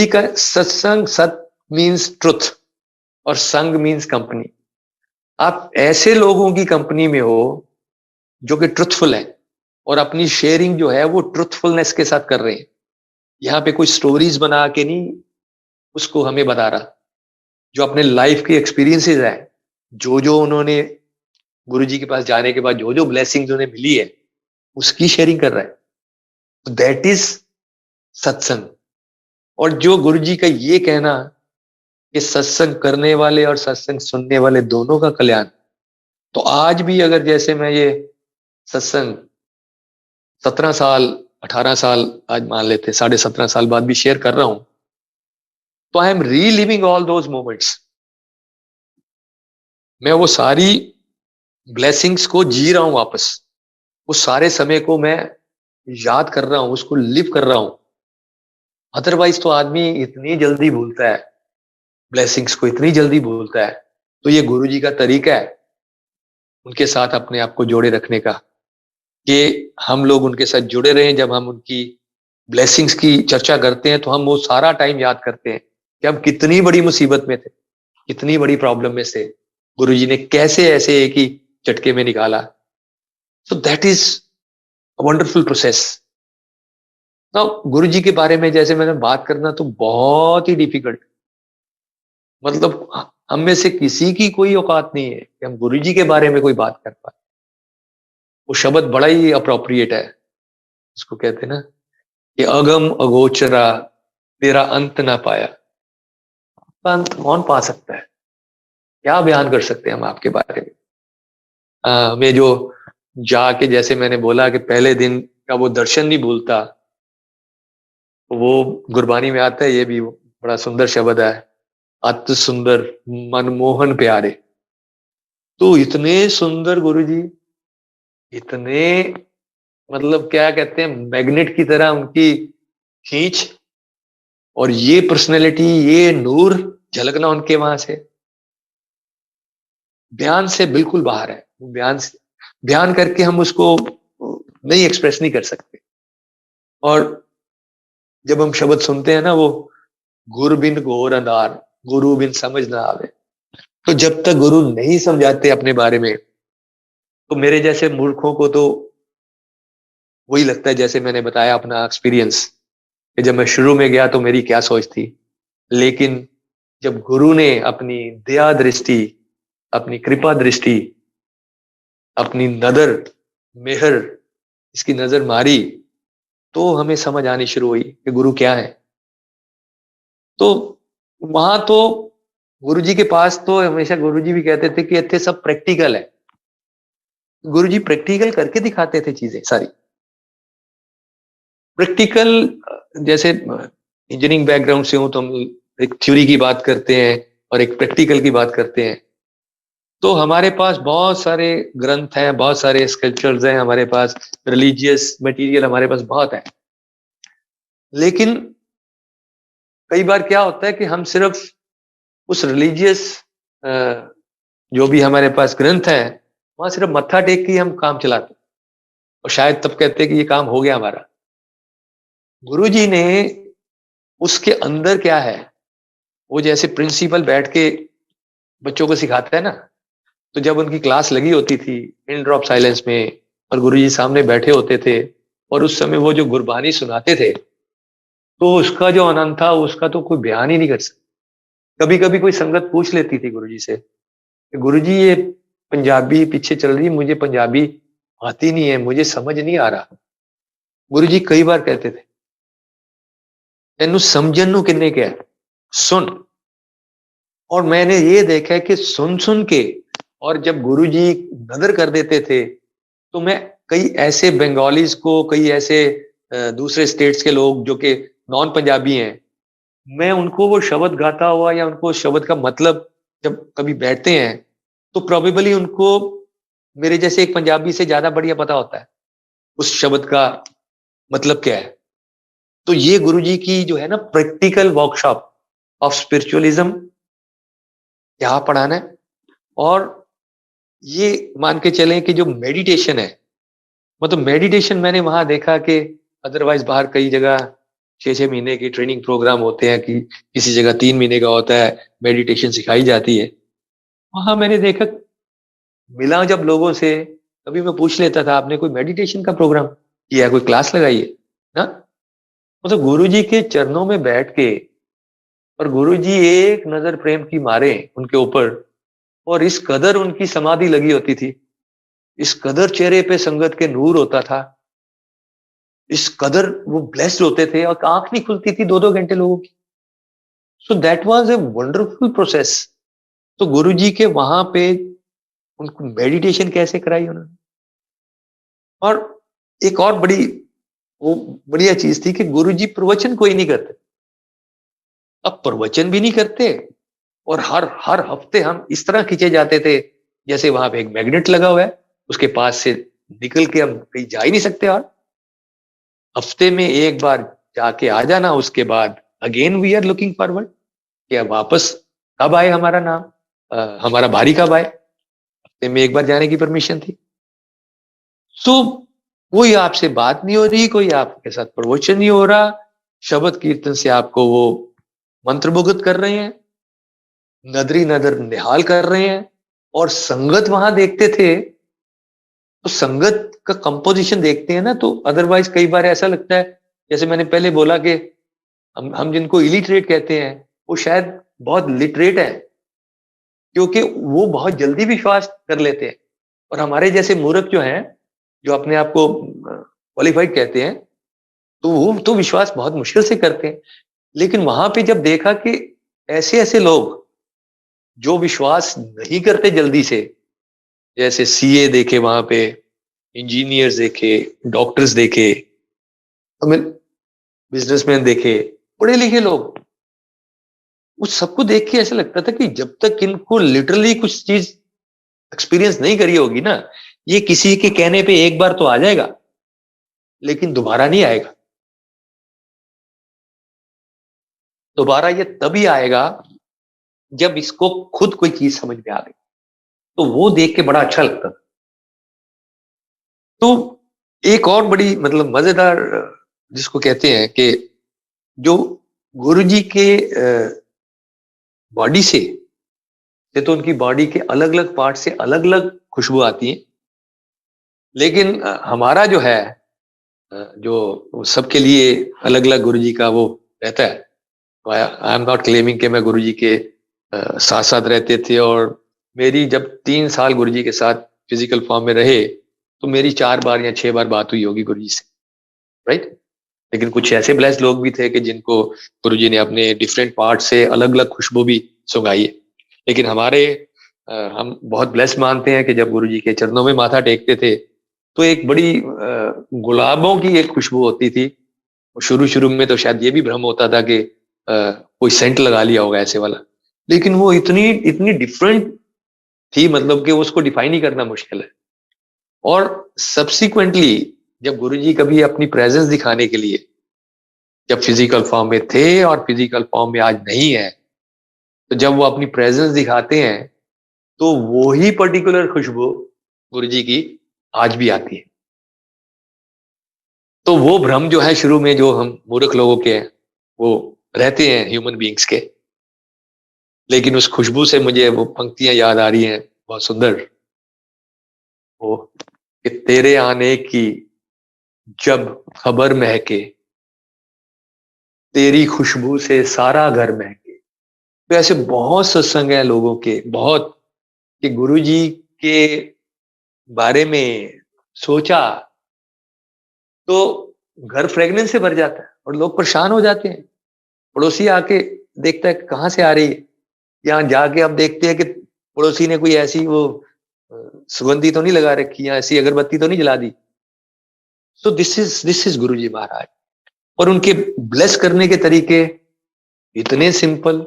S1: का सत्संग, सत मीन्स ट्रुथ और संग मीन्स कंपनी। आप ऐसे लोगों की कंपनी में हो जो कि ट्रुथफुल है और अपनी शेयरिंग जो है वो ट्रुथफुलनेस के साथ कर रहे हैं। यहाँ पे कोई स्टोरीज बना के नहीं उसको हमें बता रहा, जो अपने लाइफ के एक्सपीरियंसेस है, जो उन्होंने गुरुजी के पास जाने के बाद जो ब्लेसिंग्स उन्हें मिली है उसकी शेयरिंग कर रहा है। तो दैट इज सत्संग। और जो गुरुजी का ये कहना कि सत्संग करने वाले और सत्संग सुनने वाले दोनों का कल्याण, तो आज भी अगर जैसे मैं ये सत्संग 17 साल 18 साल आज मान लेते 17.5 साल बाद भी शेयर कर रहा हूं, तो I am reliving all those moments. मैं वो सारी ब्लेसिंग्स को जी रहा हूं वापस, उस सारे समय को मैं याद कर रहा हूं, उसको लिव कर रहा हूं। अदरवाइज तो आदमी इतनी जल्दी भूलता है, ब्लेसिंग्स को इतनी जल्दी भूलता है। तो ये गुरुजी का तरीका है उनके साथ अपने आप को जोड़े रखने का, कि हम लोग उनके साथ जुड़े रहें। जब हम उनकी ब्लेसिंग्स की चर्चा करते हैं तो हम वो सारा टाइम याद करते हैं कि हम कितनी बड़ी मुसीबत में थे, कितनी बड़ी प्रॉब्लम में से गुरुजी ने कैसे ऐसे एक ही झटके में निकाला। So that is a wonderful process. तो गुरु जी के बारे में जैसे मैंने बात करना तो बहुत ही डिफिकल्ट, मतलब हम में से किसी की कोई औकात नहीं है कि हम गुरु जी के बारे में कोई बात कर पाए। वो शब्द बड़ा ही अप्रोप्रिएट है, इसको कहते हैं ना कि अगम अगोचरा तेरा अंत ना पाया। आपका अंत कौन पा सकता है? क्या बयान कर सकते हैं हम आपके बारे में? मैं जो जाके, जैसे मैंने बोला कि पहले दिन का वो दर्शन नहीं भूलता, वो गुरबानी में आता है, ये भी बड़ा सुंदर शब्द है, अति सुंदर मनमोहन प्यारे। तो इतने सुंदर गुरुजी, इतने, मतलब क्या कहते हैं, मैग्नेट की तरह उनकी खींच, और ये पर्सनैलिटी, ये नूर झलकना उनके वहां से बयान से बिल्कुल बाहर है। बयान से, बयान करके हम उसको नहीं एक्सप्रेस नहीं कर सकते। और जब हम शब्द सुनते हैं ना, वो गुरु बिन घोर अंधार, गुरु बिन समझ ना आवे। तो जब तक गुरु नहीं समझाते अपने बारे में, तो मेरे जैसे मूर्खों को तो वही लगता है, जैसे मैंने बताया अपना एक्सपीरियंस, कि जब मैं शुरू में गया तो मेरी क्या सोच थी, लेकिन जब गुरु ने अपनी दया दृष्टि, अपनी कृपा दृष्टि, अपनी नजर, मेहर, इसकी नजर मारी, तो हमें समझ आनी शुरू हुई कि गुरु क्या है। तो वहां तो गुरु जी के पास तो हमेशा गुरु जी भी कहते थे कि इतने सब प्रैक्टिकल है। गुरु जी प्रैक्टिकल करके दिखाते थे चीजें सारी। प्रैक्टिकल, जैसे इंजीनियरिंग बैकग्राउंड से हूं तो हम एक थ्योरी की बात करते हैं और एक प्रैक्टिकल की बात करते हैं। तो हमारे पास बहुत सारे ग्रंथ हैं, बहुत सारे स्क्रिप्चर्स हैं, हमारे पास रिलीजियस मटेरियल हमारे पास बहुत है। लेकिन कई बार क्या होता है कि हम सिर्फ उस रिलीजियस, जो भी हमारे पास ग्रंथ है, वहां सिर्फ मत्था टेक के ही हम काम चलाते हैं, और शायद तब कहते हैं कि ये काम हो गया हमारा। गुरु जी ने उसके अंदर क्या है, वो जैसे प्रिंसिपल बैठ के बच्चों को सिखाता है ना, तो जब उनकी क्लास लगी होती थी इन ड्रॉप साइलेंस में, और गुरु जी सामने बैठे होते थे, और उस समय वो जो गुरबानी सुनाते थे, तो उसका जो आनंद था उसका तो कोई बयान ही नहीं कर सकता। कभी कभी कोई संगत पूछ लेती थी गुरु जी से कि गुरु जी ये पंजाबी पीछे चल रही है, मुझे पंजाबी आती नहीं है, मुझे समझ नहीं आ रहा। गुरु जी कई बार कहते थे, तेनू समझन नू किन्ने क्या है, सुन। और मैंने ये देखा है कि सुन सुन के, और जब गुरुजी नजर कर देते थे, तो मैं कई ऐसे बंगालीज को, कई ऐसे दूसरे स्टेट्स के लोग जो कि नॉन पंजाबी हैं, मैं उनको वो शब्द गाता हुआ, या उनको शब्द का मतलब जब कभी बैठते हैं, तो प्रोबेबली उनको मेरे जैसे एक पंजाबी से ज्यादा बढ़िया पता होता है उस शब्द का मतलब क्या है। तो ये गुरुजी की जो है ना प्रैक्टिकल वर्कशॉप ऑफ स्पिरिचुअलिज्म, यहाँ पढ़ाना है। और ये मान के चलें कि जो मेडिटेशन है, मतलब मेडिटेशन मैंने वहां देखा कि अदरवाइज बाहर कई जगह 6-6 महीने के ट्रेनिंग प्रोग्राम होते हैं, कि किसी जगह 3 महीने का होता है, मेडिटेशन सिखाई जाती है। वहां मैंने देखा, मिला जब लोगों से, कभी मैं पूछ लेता था आपने कोई मेडिटेशन का प्रोग्राम किया है, कोई क्लास लगाई है ना। मतलब गुरु जी के चरणों में बैठ के, और गुरु जी एक नजर प्रेम की मारे उनके ऊपर, और इस कदर उनकी समाधि लगी होती थी, इस कदर चेहरे पे संगत के नूर होता था, इस कदर वो ब्लेस्ड होते थे, और आंख नहीं खुलती थी 2-2 घंटे लोगों की। So that was a wonderful process. तो गुरु जी के वहां पे उनको मेडिटेशन कैसे कराई उन्होंने। और एक और बड़ी वो बढ़िया चीज थी कि गुरु जी प्रवचन कोई नहीं करते। अब प्रवचन भी नहीं करते, और हर हर हफ्ते हम इस तरह खींचे जाते थे जैसे वहां पे एक मैग्नेट लगा हुआ है, उसके पास से निकल के हम कहीं जा ही नहीं सकते। और हफ्ते में एक बार जाके आ जाना, उसके बाद again we are looking forward कि अब वापस कब आए हमारा नाम, हमारा बारी कब आए। हफ्ते में एक बार जाने की परमिशन थी। सो कोई आपसे बात नहीं हो रही, कोई आपके साथ प्रवचन नहीं हो रहा, शब्द कीर्तन से आपको वो मंत्रमुग्ध कर रहे हैं, नदरी नदर निहाल कर रहे हैं। और संगत वहां देखते थे, तो संगत का कंपोजिशन देखते हैं ना, तो अदरवाइज कई बार ऐसा लगता है जैसे मैंने पहले बोला कि हम जिनको इलिटरेट कहते हैं वो शायद बहुत लिटरेट है, क्योंकि वो बहुत जल्दी विश्वास कर लेते हैं। और हमारे जैसे मूर्ख जो हैं, जो अपने आप को क्वालिफाइड कहते हैं, तो वो तो विश्वास बहुत मुश्किल से करते हैं। लेकिन वहां पे जब देखा कि ऐसे ऐसे लोग जो विश्वास नहीं करते जल्दी से, जैसे सीए देखे वहां पे, इंजीनियर्स देखे, डॉक्टर्स देखे, हमें बिजनेसमैन देखे, पढ़े लिखे लोग, उस सबको देख के ऐसा लगता था कि जब तक इनको लिटरली कुछ चीज एक्सपीरियंस नहीं करी होगी ना, ये किसी के कहने पे एक बार तो आ जाएगा, लेकिन दोबारा नहीं आएगा। दोबारा ये तभी आएगा जब इसको खुद कोई चीज समझ में आ गई। तो वो देख के बड़ा अच्छा लगता था। तो एक और बड़ी मतलब मजेदार जिसको कहते हैं कि जो गुरुजी के बॉडी से तो उनकी बॉडी के अलग अलग पार्ट से अलग अलग खुशबू आती है, लेकिन हमारा जो है जो सबके लिए अलग अलग गुरुजी का वो रहता है। आई एम नॉट क्लेमिंग कि मैं गुरुजी के साथ साथ रहते थे, और मेरी जब 3 साल गुरुजी के साथ फिजिकल फॉर्म में रहे तो मेरी 4 बार या 6 बार बात हुई होगी गुरुजी से, राइट। लेकिन कुछ ऐसे ब्लेस्ड लोग भी थे कि जिनको गुरुजी ने अपने डिफरेंट पार्ट से अलग अलग खुशबू भी सुंघाई है। लेकिन हमारे हम बहुत ब्लेस्ड मानते हैं कि जब गुरुजी के चरणों में माथा टेकते थे तो एक बड़ी गुलाबों की एक खुशबू होती थी। शुरू शुरू में तो शायद ये भी भ्रम होता था कि कोई सेंट लगा लिया होगा ऐसे वाला, लेकिन वो इतनी इतनी डिफरेंट थी, मतलब कि उसको डिफाइन ही करना मुश्किल है। और सब्सिक्वेंटली जब गुरुजी कभी अपनी प्रेजेंस दिखाने के लिए, जब फिजिकल फॉर्म में थे और फिजिकल फॉर्म में आज नहीं है, तो जब वो अपनी प्रेजेंस दिखाते हैं तो वो ही पर्टिकुलर खुशबू गुरुजी की आज भी आती है। तो वो भ्रम जो है शुरू में जो हम मूर्ख लोगों के हैं वो रहते हैं ह्यूमन बीइंग्स के। लेकिन उस खुशबू से मुझे वो पंक्तियां याद आ रही हैं बहुत सुंदर, वो कि तेरे आने की जब खबर महके, तेरी खुशबू से सारा घर महके। तो ऐसे बहुत सत्संग हैं लोगों के, बहुत, कि गुरुजी के बारे में सोचा तो घर फ्रेगनेंस से भर जाता है और लोग परेशान हो जाते हैं। पड़ोसी आके देखता है कहाँ से आ रही है, यहाँ जाके अब देखते हैं कि पड़ोसी ने कोई ऐसी वो सुगंधी तो नहीं लगा रखी या ऐसी अगरबत्ती तो नहीं जला दी। तो दिस इज गुरुजी महाराज। और उनके ब्लेस करने के तरीके इतने सिंपल,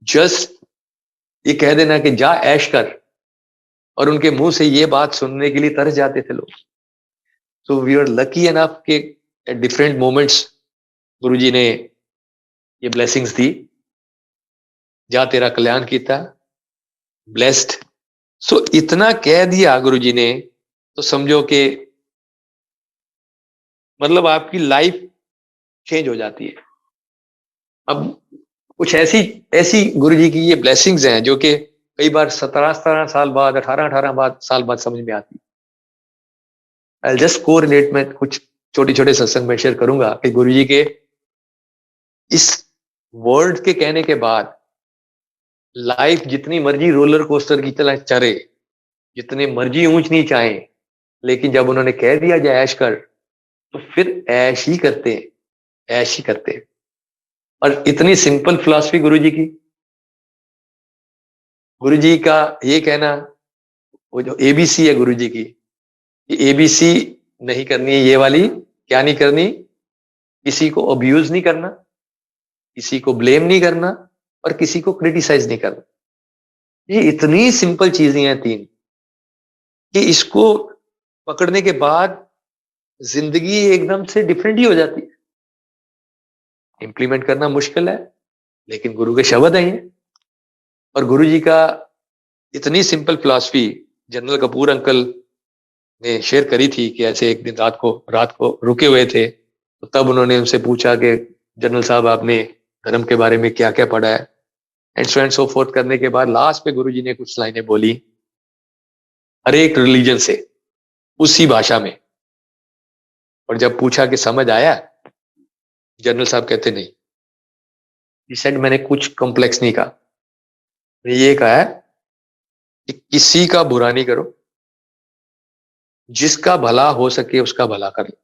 S1: जस्ट ये कह देना कि जा ऐश कर, और उनके मुंह से ये बात सुनने के लिए तरस जाते थे लोग। So we are lucky enough के एट डिफरेंट मोमेंट्स गुरुजी ने ये ब्लेसिंग्स दी। जा तेरा कल्याण कीता, ब्लेस्ड। सो इतना कह दिया गुरुजी ने तो समझो कि मतलब आपकी लाइफ चेंज हो जाती है। अब कुछ ऐसी ऐसी गुरुजी की ये ब्लेसिंग्स हैं जो कि कई बार 17-17 साल बाद, 18-18 साल बाद समझ में आती। आई जस्ट को रिलेट में कुछ छोटे छोटे सत्संग में शेयर करूंगा कि गुरुजी के इस वर्ड के कहने के बाद लाइफ जितनी मर्जी रोलर कोस्टर की तरह चले, जितने मर्जी ऊंच नीच आए, लेकिन जब उन्होंने कह दिया जाए ऐश कर, तो फिर ऐश ही करते हैं, ऐश ही करते हैं। और इतनी सिंपल फिलॉसफी गुरुजी की, गुरुजी का ये कहना, वो जो एबीसी है गुरुजी की, ये एबीसी नहीं करनी है, ये वाली क्या नहीं करनी, किसी को अब्यूज नहीं करना, किसी को ब्लेम नहीं करना, और किसी को क्रिटिसाइज नहीं करना। ये इतनी सिंपल चीजें हैं 3 कि इसको पकड़ने के बाद जिंदगी एकदम से डिफरेंट ही हो जाती है। इंप्लीमेंट करना मुश्किल है, लेकिन गुरु के शब्द हैं ये। और गुरु जी का इतनी simple philosophy general Kapoor uncle ने शेयर करी थी कि ऐसे एक दिन रात को रुके हुए थे, तो तब उन्होंने उनसे पूछा कि जनरल साहब आपने धर्म के बारे में क्या क्या पढ़ा है, एंड सो फोर्थ करने के बाद लास्ट पे गुरुजी ने कुछ लाइनें बोली हर एक रिलीजन से उसी भाषा में, और जब पूछा कि समझ आया, जनरल साहब कहते नहीं। He said, मैंने कुछ कॉम्प्लेक्स नहीं कहा, मैंने ये कहा है कि किसी का बुरा नहीं करो, जिसका भला हो सके उसका भला कर लो।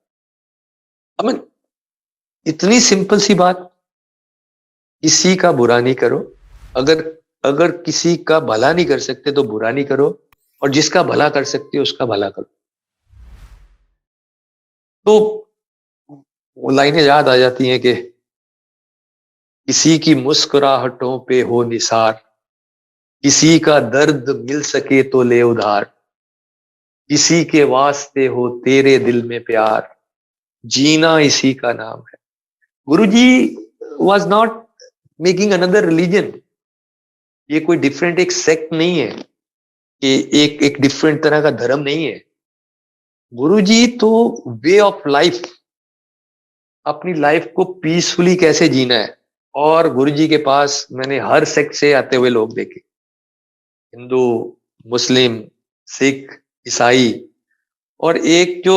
S1: I mean, इतनी सिंपल सी बात, किसी का बुरा नहीं करो, अगर अगर किसी का भला नहीं कर सकते तो बुरा नहीं करो, और जिसका भला कर सकते हो उसका भला करो। तो वो लाइनें याद आ जाती हैं कि किसी की मुस्कुराहटों पे हो निसार, किसी का दर्द मिल सके तो ले उधार, किसी के वास्ते हो तेरे दिल में प्यार, जीना इसी का नाम है। Guruji was not making another religion. ये कोई डिफरेंट एक सेक्ट नहीं है, कि एक एक डिफरेंट तरह का धर्म नहीं है। गुरुजी तो वे ऑफ लाइफ, अपनी लाइफ को पीसफुली कैसे जीना है। और गुरुजी के पास मैंने हर सेक्ट से आते हुए लोग देखे, हिंदू, मुस्लिम, सिख, ईसाई। और एक जो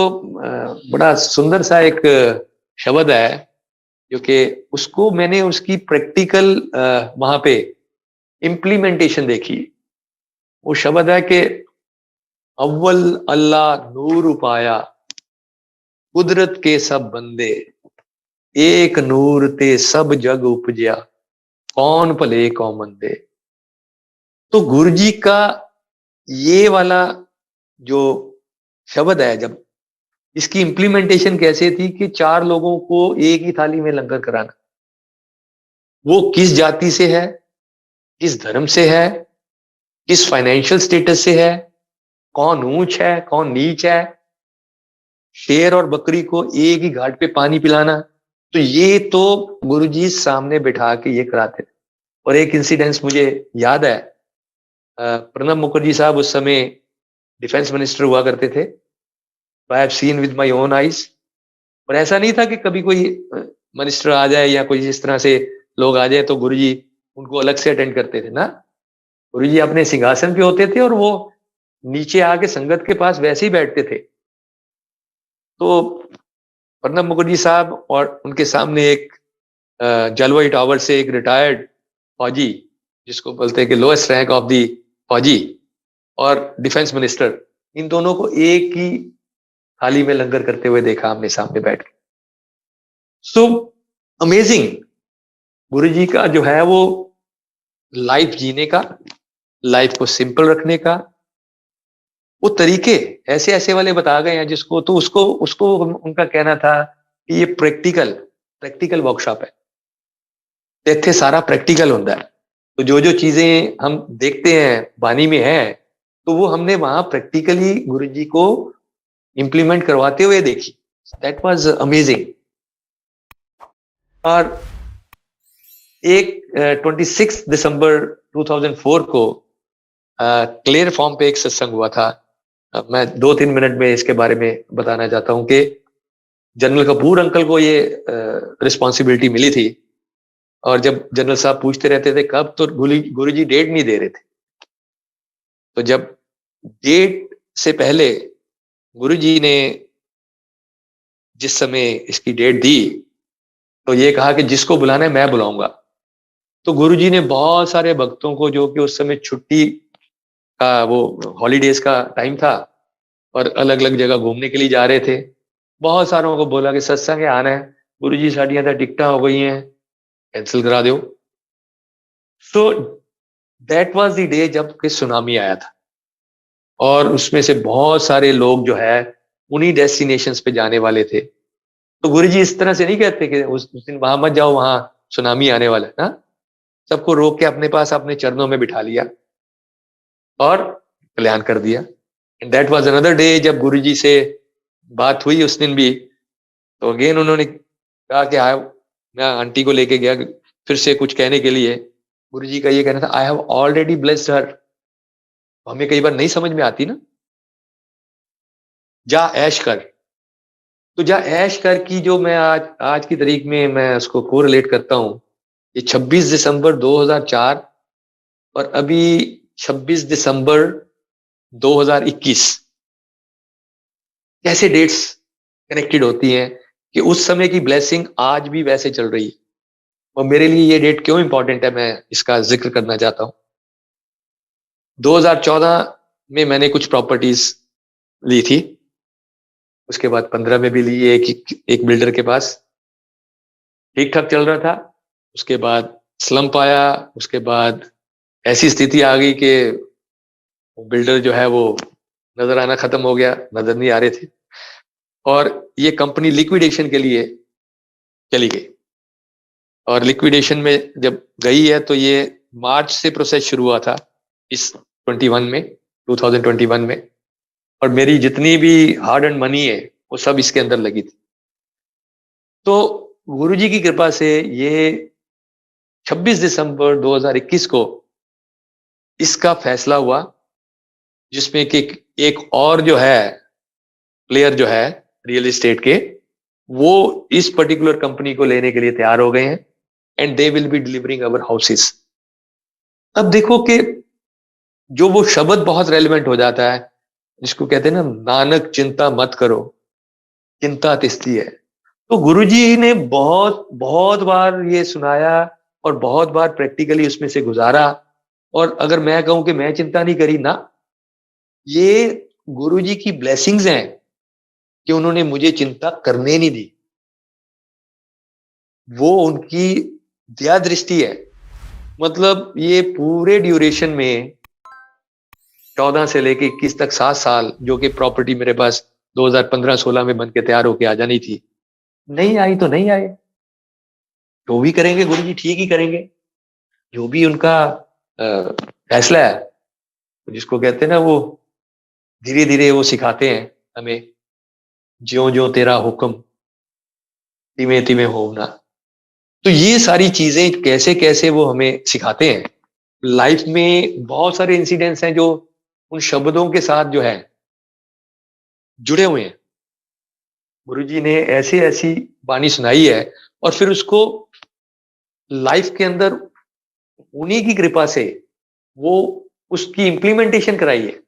S1: बड़ा सुंदर सा एक शब्द है, जो कि उसको मैंने उसकी प्रैक्टिकल वहां पे इम्प्लीमेंटेशन देखी। वो शब्द है कि अव्वल अल्लाह नूर पाया, कुदरत के सब बंदे, एक नूर ते सब जग उपजया, कौन भले कौन मंदे। तो गुरुजी का ये वाला जो शब्द है, जब इसकी इम्प्लीमेंटेशन कैसे थी कि 4 लोगों को एक ही थाली में लंगर कराना, वो किस जाति से है, किस धर्म से है, किस फाइनेंशियल स्टेटस से है, कौन ऊंच है कौन नीच है, शेर और बकरी को एक ही घाट पे पानी पिलाना। तो ये तो गुरुजी सामने बिठा के ये कराते थे। और एक इंसिडेंस मुझे याद है, प्रणब मुखर्जी साहब उस समय डिफेंस मिनिस्टर हुआ करते थे। I have seen with my own eyes. और ऐसा नहीं था कि कभी कोई मिनिस्टर आ जाए या कोई इस तरह से लोग आ जाए तो गुरुजी उनको अलग से अटेंड करते थे ना। गुरुजी अपने सिंहासन पे होते थे और वो नीचे आके संगत के पास वैसे ही बैठते थे। तो प्रणब मुखर्जी साहब और उनके सामने एक जलवाई टावर से एक रिटायर्ड फौजी, जिसको बोलते हैं कि लोएस्ट रैंक ऑफ दी फौजी, और डिफेंस मिनिस्टर, इन दोनों को एक ही थाली में लंगर करते हुए देखा हमने सामने बैठ के। So amazing. गुरुजी का जो है वो लाइफ जीने का, लाइफ को सिंपल रखने का वो तरीके ऐसे ऐसे वाले बता गए हैं, जिसको तो उसको उसको उनका कहना था कि ये प्रैक्टिकल प्रैक्टिकल वर्कशॉप है। इत्थे सारा प्रैक्टिकल होता है। तो जो जो चीजें हम देखते हैं वाणी में है, तो वो हमने वहां प्रैक्टिकली गुरुजी को इंप्लीमेंट करवाते हुए देखी। That was amazing. और एक 26 दिसंबर 2004 को क्लियर फॉर्म पे एक सत्संग हुआ था। मैं 2-3 मिनट में इसके बारे में बताना चाहता हूं कि जनरल कपूर अंकल को ये रिस्पॉन्सिबिलिटी मिली थी। और जब जनरल साहब पूछते रहते थे कब, तो गुरुजी डेट नहीं दे रहे थे। तो जब डेट से पहले गुरुजी ने जिस समय इसकी डेट दी, तो ये कहा कि जिसको बुलाना है मैं बुलाऊंगा। तो गुरुजी ने बहुत सारे भक्तों को, जो कि उस समय छुट्टी का वो हॉलीडेज का टाइम था और अलग अलग जगह घूमने के लिए जा रहे थे, बहुत सारों को बोला कि सत्संग आना है, गुरुजी साड़ियां तो टिकटा हो गई हैं, कैंसिल करा दो। So that was the day जब कि सुनामी आया था। और उसमें से बहुत सारे लोग जो है उन्हीं डेस्टिनेशंस पे जाने वाले थे। तो गुरुजी इस तरह से नहीं कहते कि उस दिन वहां मत जाओ, वहां सुनामी आने वाला है ना। सबको रोक के अपने पास अपने चरणों में बिठा लिया और कल्याण कर दिया। And that was another day जब गुरुजी से बात हुई उस दिन भी। तो अगेन उन्होंने कहा कि मैं आंटी को लेके गया फिर से कुछ कहने के लिए। गुरुजी का ये कहना था, आई हैव ऑलरेडी ब्लेस्ड हर। हमें कई बार नहीं समझ में आती ना, जा ऐश कर। तो जा ऐश कर की जो मैं आज आज की तारीख में मैं उसको कोरिलेट करता हूं, ये 26 दिसंबर 2004 और अभी 26 दिसंबर 2021, कैसे डेट्स कनेक्टेड होती हैं कि उस समय की ब्लेसिंग आज भी वैसे चल रही है। और मेरे लिए ये डेट क्यों इंपॉर्टेंट है, मैं इसका जिक्र करना चाहता हूँ। 2014 में मैंने कुछ प्रॉपर्टीज ली थी, उसके बाद 15 में भी ली एक बिल्डर के पास, ठीक ठाक चल रहा था। उसके बाद स्लम्प आया, उसके बाद ऐसी स्थिति आ गई कि बिल्डर जो है वो नजर आना खत्म हो गया, नजर नहीं आ रहे थे, और ये कंपनी लिक्विडेशन के लिए चली गई। और लिक्विडेशन में जब गई है तो ये मार्च से प्रोसेस शुरू हुआ था इस 21 में, 2021 में, और मेरी जितनी भी हार्ड एंड मनी है वो सब इसके अंदर लगी थी। तो गुरुजी की कृपा से ये 26 दिसंबर 2021 को इसका फैसला हुआ, जिसमें कि एक और जो है प्लेयर जो है रियल एस्टेट के, वो इस पर्टिकुलर कंपनी को लेने के लिए तैयार हो गए हैं, and they will be delivering our houses. अब देखो कि जो वो शब्द बहुत रेलिवेंट हो जाता है, जिसको कहते हैं ना, नानक चिंता मत करो, चिंता तिस्ती है। तो गुरुजी ने बहुत बहुत बार ये सुनाया और बहुत बार प्रैक्टिकली उसमें से गुजारा। और अगर मैं कहूं कि मैं चिंता नहीं करी ना, ये गुरुजी की ब्लेसिंग्स हैं कि उन्होंने मुझे चिंता करने नहीं दी। वो उनकी दया दृष्टि है। मतलब ये पूरे ड्यूरेशन में 14 से लेके 21 तक 7 साल, जो कि प्रॉपर्टी मेरे पास 2015-16 में बन के तैयार होके आ जानी थी, नहीं आई तो नहीं आए। जो भी करेंगे गुरुजी ठीक ही करेंगे, जो भी उनका फैसला है, जिसको कहते हैं ना, वो धीरे धीरे वो सिखाते हैं हमें, ज्यो ज्यो तेरा हुक्म तिमे तिमे होना। तो ये सारी चीजें कैसे कैसे वो हमें सिखाते हैं। लाइफ में बहुत सारे इंसिडेंट्स हैं जो उन शब्दों के साथ जो है जुड़े हुए हैं। गुरुजी ने ऐसी ऐसी वाणी सुनाई है, और फिर उसको लाइफ के अंदर उन्हीं की कृपा से वो उसकी इम्प्लीमेंटेशन कराई है।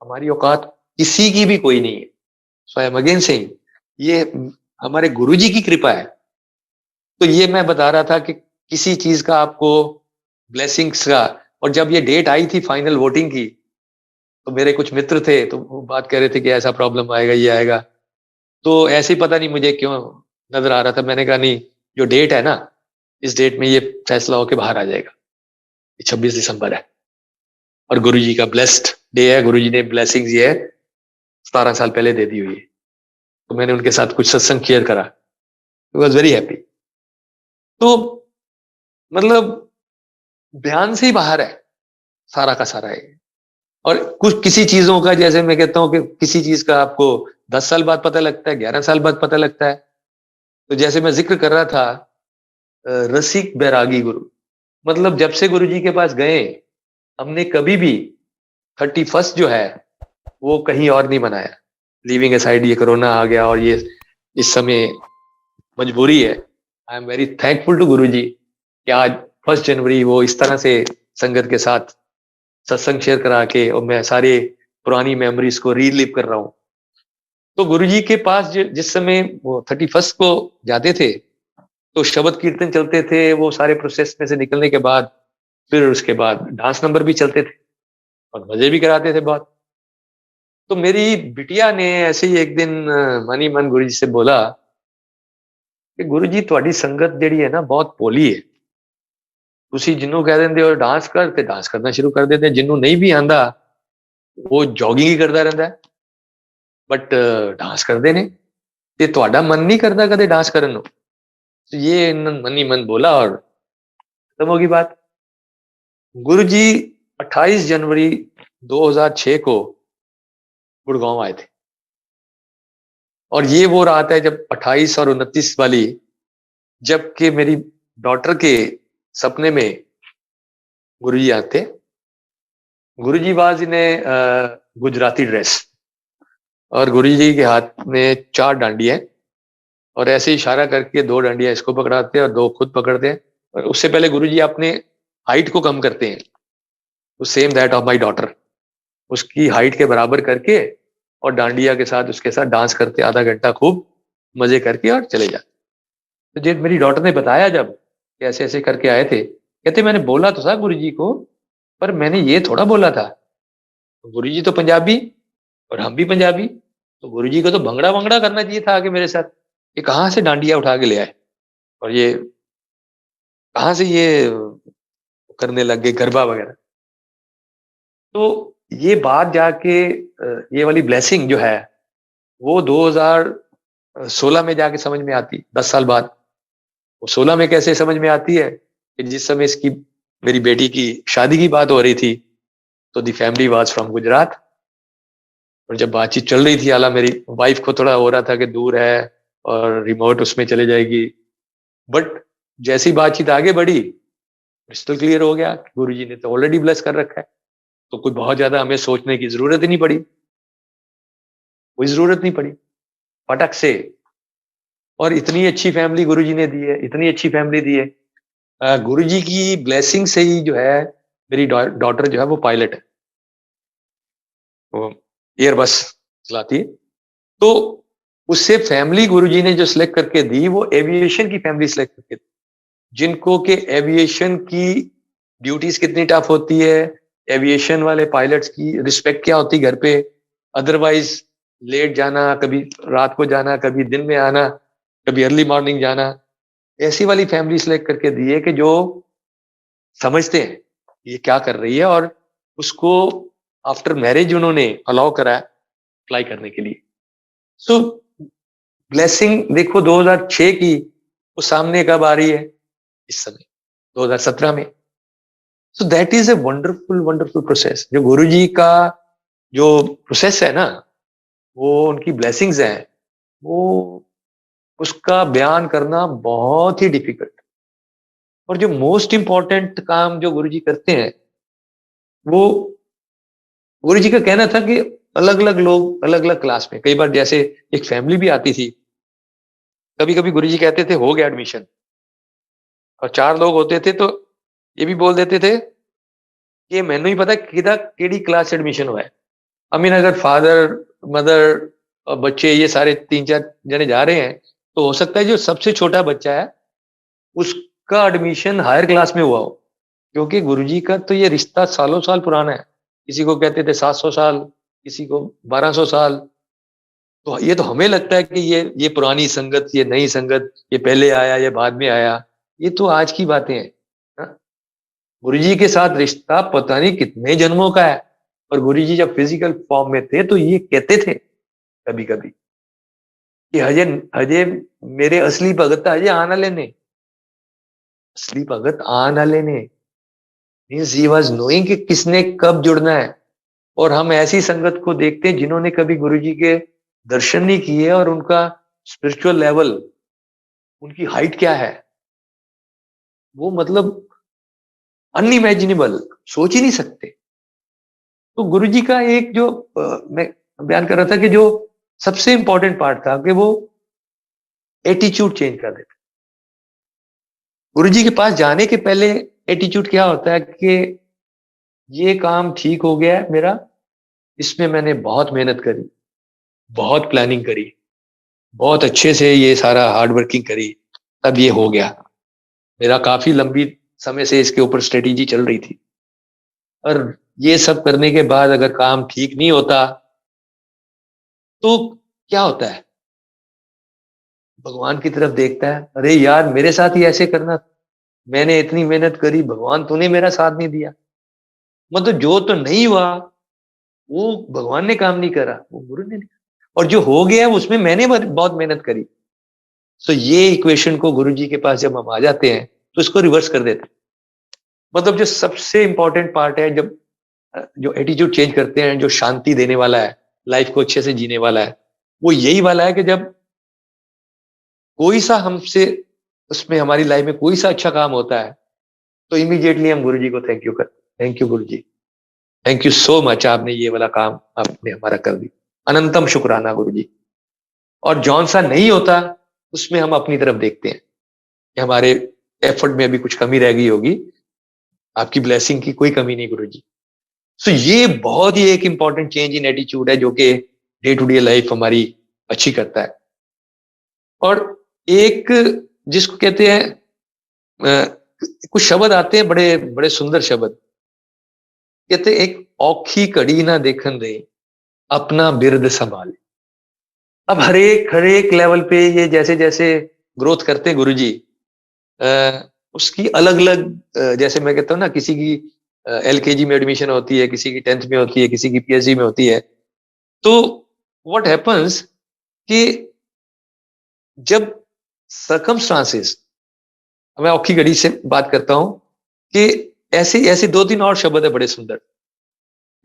S1: हमारी औकात किसी की भी कोई नहीं है। सो आई एम अगेन सेइंग, ये हमारे गुरुजी की कृपा है। तो ये मैं बता रहा था कि किसी चीज का आपको ब्लेसिंग्स का, और जब ये डेट आई थी फाइनल वोटिंग की, तो मेरे कुछ मित्र थे तो वो बात कर रहे थे कि ऐसा प्रॉब्लम आएगा, ये आएगा। तो ऐसे ही पता नहीं मुझे क्यों नजर आ रहा था, मैंने कहा नहीं, जो डेट है ना, इस डेट में ये फैसला होके बाहर आ जाएगा। 26 दिसंबर है और गुरुजी का ब्लेस्ड डे है। गुरुजी ने ब्लेसिंग्स ये 17 साल पहले दे दी हुई है। तो मैंने उनके साथ कुछ सत्संग शेयर करा, आई वाज वेरी हैप्पी। तो मतलब ध्यान से ही बाहर है सारा का सारा है। और कुछ किसी चीजों का, जैसे मैं कहता हूं कि किसी चीज का आपको 10 साल बाद पता लगता है, 11 साल बाद पता लगता है। तो जैसे मैं जिक्र कर रहा था, रसिक बैरागी गुरु, मतलब जब से गुरु जी के पास गए, हमने कभी भी 31st जो है वो कहीं और नहीं मनाया। लिविंग असाइड ये कोरोना आ गया और ये इस समय मजबूरी है। I am very thankful to Guru ji कि आज 1 जनवरी वो इस तरह से संगत के साथ सत्संग शेयर करा के, और मैं सारे पुरानी मेमोरीज को रीलिव कर रहा हूँ। तो गुरुजी के पास जिस समय वो 31st को जाते थे, तो शब्द कीर्तन चलते थे, वो सारे प्रोसेस में से निकलने के बाद फिर उसके बाद डांस नंबर भी चलते थे और मजे भी कराते थे बहुत। तो मेरी बिटिया ने ऐसे ही एक दिन मन ही मन गुरु जी से बोला कि गुरु जी ਤੁਹਾਡੀ संगत ਜਿਹੜੀ है ना बहुत भोली है। ਤੁਸੀਂ ਜਿਹਨੂੰ ਕਹਿ ਦਿੰਦੇ ਹੋ डांस कर, ਤੇ डांस करना शुरू कर देते हैं। ਜਿਹਨੂੰ नहीं भी आंदा वो जॉगिंग ही करता रहता है, बट डांस करते ने। ਤੇ ਤੁਹਾਡਾ मन नहीं करता कदे डांस करन ਨੂੰ। तो ये मन ही मन बोला और खत्म होगी बात। गुरु जी 28 जनवरी 2006 को गुड़गांव आए थे, और ये वो रात है जब 28 और 29 वाली, जबकि मेरी डॉटर के सपने में गुरुजी आते। Guruji was in a Gujarati dress, और गुरुजी के हाथ में 4 डांडियां, और ऐसे इशारा करके 2 डांडियां इसको पकड़ाते हैं और 2 खुद पकड़ते हैं। और उससे पहले गुरुजी अपने हाइट को कम करते हैं, same that of my daughter, उसकी हाइट के बराबर करके और डांडिया के साथ उसके साथ डांस करते आधा घंटा खूब मजे करके और चले जाते। तो जब मेरी डॉटर ने बताया जब कि ऐसे ऐसे करके आए थे, कहते मैंने बोला तो था गुरुजी को, पर मैंने ये थोड़ा बोला था, गुरुजी तो पंजाबी और हम भी पंजाबी, तो गुरुजी को तो भंगड़ा वंगड़ा करना चाहिए था आगे मेरे साथ। ये कहाँ से डांडिया उठा के ले आए और ये कहाँ से ये करने लग गए गरबा वगैरह। तो ये बात जाके ये वाली ब्लेसिंग जो है वो 2016 में जाके समझ में आती, 10 साल बाद। वो 16 में कैसे समझ में आती है कि जिस समय इसकी मेरी बेटी की शादी की बात हो रही थी, तो दी फैमिली वाज फ्रॉम गुजरात, और जब बातचीत चल रही थी, हालांकि मेरी वाइफ को थोड़ा हो रहा था कि दूर है और रिमोट उसमें चले जाएगी, बट जैसी बातचीत आगे बढ़ी क्रिस्टल क्लियर हो गया, गुरुजी ने तो ऑलरेडी ब्लेस कर रखा है, तो कोई बहुत ज्यादा हमें सोचने की जरूरत ही नहीं पड़ी, कोई जरूरत नहीं पड़ी, फटक से। और इतनी अच्छी फैमिली गुरुजी ने दी है, इतनी अच्छी फैमिली दी है। गुरुजी की ब्लेसिंग से ही जो है मेरी डॉटर जो है वो पायलट है, वो एयरबस चलाती है। तो उससे फैमिली गुरुजी ने जो सिलेक्ट करके दी वो एविएशन की फैमिली सिलेक्ट करके दी, जिनको के एविएशन की ड्यूटीज कितनी टफ होती है, एविएशन वाले पायलट्स की रिस्पेक्ट क्या होती है घर पे, अदरवाइज लेट जाना, कभी रात को जाना, कभी दिन में आना, कभी अर्ली मॉर्निंग जाना, ऐसी वाली फैमिली सिलेक्ट करके दी है कि जो समझते हैं ये क्या कर रही है, और उसको आफ्टर मैरिज उन्होंने अलाउ करा अप्लाई करने के लिए। सो ब्लेसिंग देखो 2006 की वो सामने कब आ रही है, इस समय 2017 में। So that is a wonderful wonderful process. जो गुरुजी का जो प्रोसेस है ना, वो उनकी ब्लेसिंग्स हैं, वो उसका बयान करना बहुत ही डिफिकल्ट। और जो मोस्ट इंपॉर्टेंट काम जो गुरुजी करते हैं, वो गुरुजी का कहना था कि अलग अलग लोग अलग अलग क्लास में, कई बार जैसे एक फैमिली भी आती थी, कभी कभी गुरुजी कहते थे हो गया एडमिशन, और 4 लोग होते थे तो ये भी बोल देते थे कि मैंने ही पता किदा केड़ी क्लास एडमिशन हुआ है। आई मीन अगर फादर मदर और बच्चे ये सारे 3-4 जने जा रहे हैं, तो हो सकता है जो सबसे छोटा बच्चा है उसका एडमिशन हायर क्लास में हुआ हो, क्योंकि गुरुजी का तो ये रिश्ता सालों साल पुराना है। किसी को कहते थे 700 साल, किसी को 1200 साल। तो ये तो हमें लगता है कि ये पुरानी संगत, ये नई संगत, ये पहले आया, ये बाद में आया, ये तो आज की बातें हैं। हाँ? गुरुजी के साथ रिश्ता पता नहीं कितने जन्मों का है। और गुरुजी जब फिजिकल फॉर्म में थे तो ये कहते थे कभी कभी कि हजे हजे मेरे असली भगत हजे आना लेने, असली भगत आना लेने मीन्स ही वाज नोइंग कि किसने कब जुड़ना है। और हम ऐसी संगत को देखते हैं जिन्होंने कभी गुरुजी के दर्शन नहीं किए, और उनका स्पिरिचुअल लेवल, उनकी हाइट क्या है, वो मतलब अनइमेजिनेबल, सोच ही नहीं सकते। तो गुरुजी का एक जो मैं बयान कर रहा था कि जो सबसे इंपॉर्टेंट पार्ट था कि वो एटीट्यूड चेंज कर देते। गुरुजी के पास जाने के पहले एटीट्यूड क्या होता है कि ये काम ठीक हो गया है मेरा, इसमें मैंने बहुत मेहनत करी, बहुत प्लानिंग करी, बहुत अच्छे से ये सारा हार्ड वर्किंग करी, तब ये हो गया। मेरा काफी लंबी समय से इसके ऊपर स्ट्रेटेजी चल रही थी, और ये सब करने के बाद अगर काम ठीक नहीं होता तो क्या होता है, भगवान की तरफ देखता है, अरे यार मेरे साथ ही ऐसे करना, मैंने इतनी मेहनत करी, भगवान तूने मेरा साथ नहीं दिया। मतलब जो तो नहीं हुआ वो भगवान ने काम नहीं करा, वो गुरु ने नहीं। और जो हो गया उसमें मैंने बहुत मेहनत करी। तो ये इक्वेशन को गुरुजी के पास जब हम आ जाते हैं तो इसको रिवर्स कर देते हैं। मतलब जो सबसे इंपॉर्टेंट पार्ट है, जब जो एटीट्यूड चेंज करते हैं, जो शांति देने वाला है, लाइफ को अच्छे से जीने वाला है, वो यही वाला है कि जब कोई सा हमसे उसमें हमारी लाइफ में कोई सा अच्छा काम होता है तो इमीडिएटली हम गुरुजी को थैंक यू करते, thank you Guruji, thank you so much, आपने ये वाला काम आपने हमारा कर दिया, अनंतम शुक्राना गुरुजी। और जौन सा नहीं होता उसमें हम अपनी तरफ देखते हैं कि हमारे एफर्ट में अभी कुछ कमी रह गई होगी, आपकी ब्लेसिंग की कोई कमी नहीं गुरुजी। सो ये बहुत ही एक इंपॉर्टेंट चेंज इन एटीट्यूड है जो कि डे टू डे लाइफ हमारी अच्छी करता है। और एक जिसको कहते हैं कुछ शब्द आते हैं, बड़े बड़े सुंदर शब्द, कहते हैं, एक औखी कड़ी ना देखन दे, अपना बिरद संभाले। अब हर एक लेवल पे ये जैसे जैसे ग्रोथ करते हैं गुरुजी, उसकी अलग अलग, जैसे मैं कहता हूँ ना, किसी की एलकेजी में एडमिशन होती है, किसी की 10th में होती है, किसी की पीएचडी में होती है। तो व्हाट हैपन्स कि जब सर्कमस्टांसेस, मैं औखी घड़ी से बात करता हूं कि ऐसे ऐसे दो तीन और शब्द है बड़े सुंदर।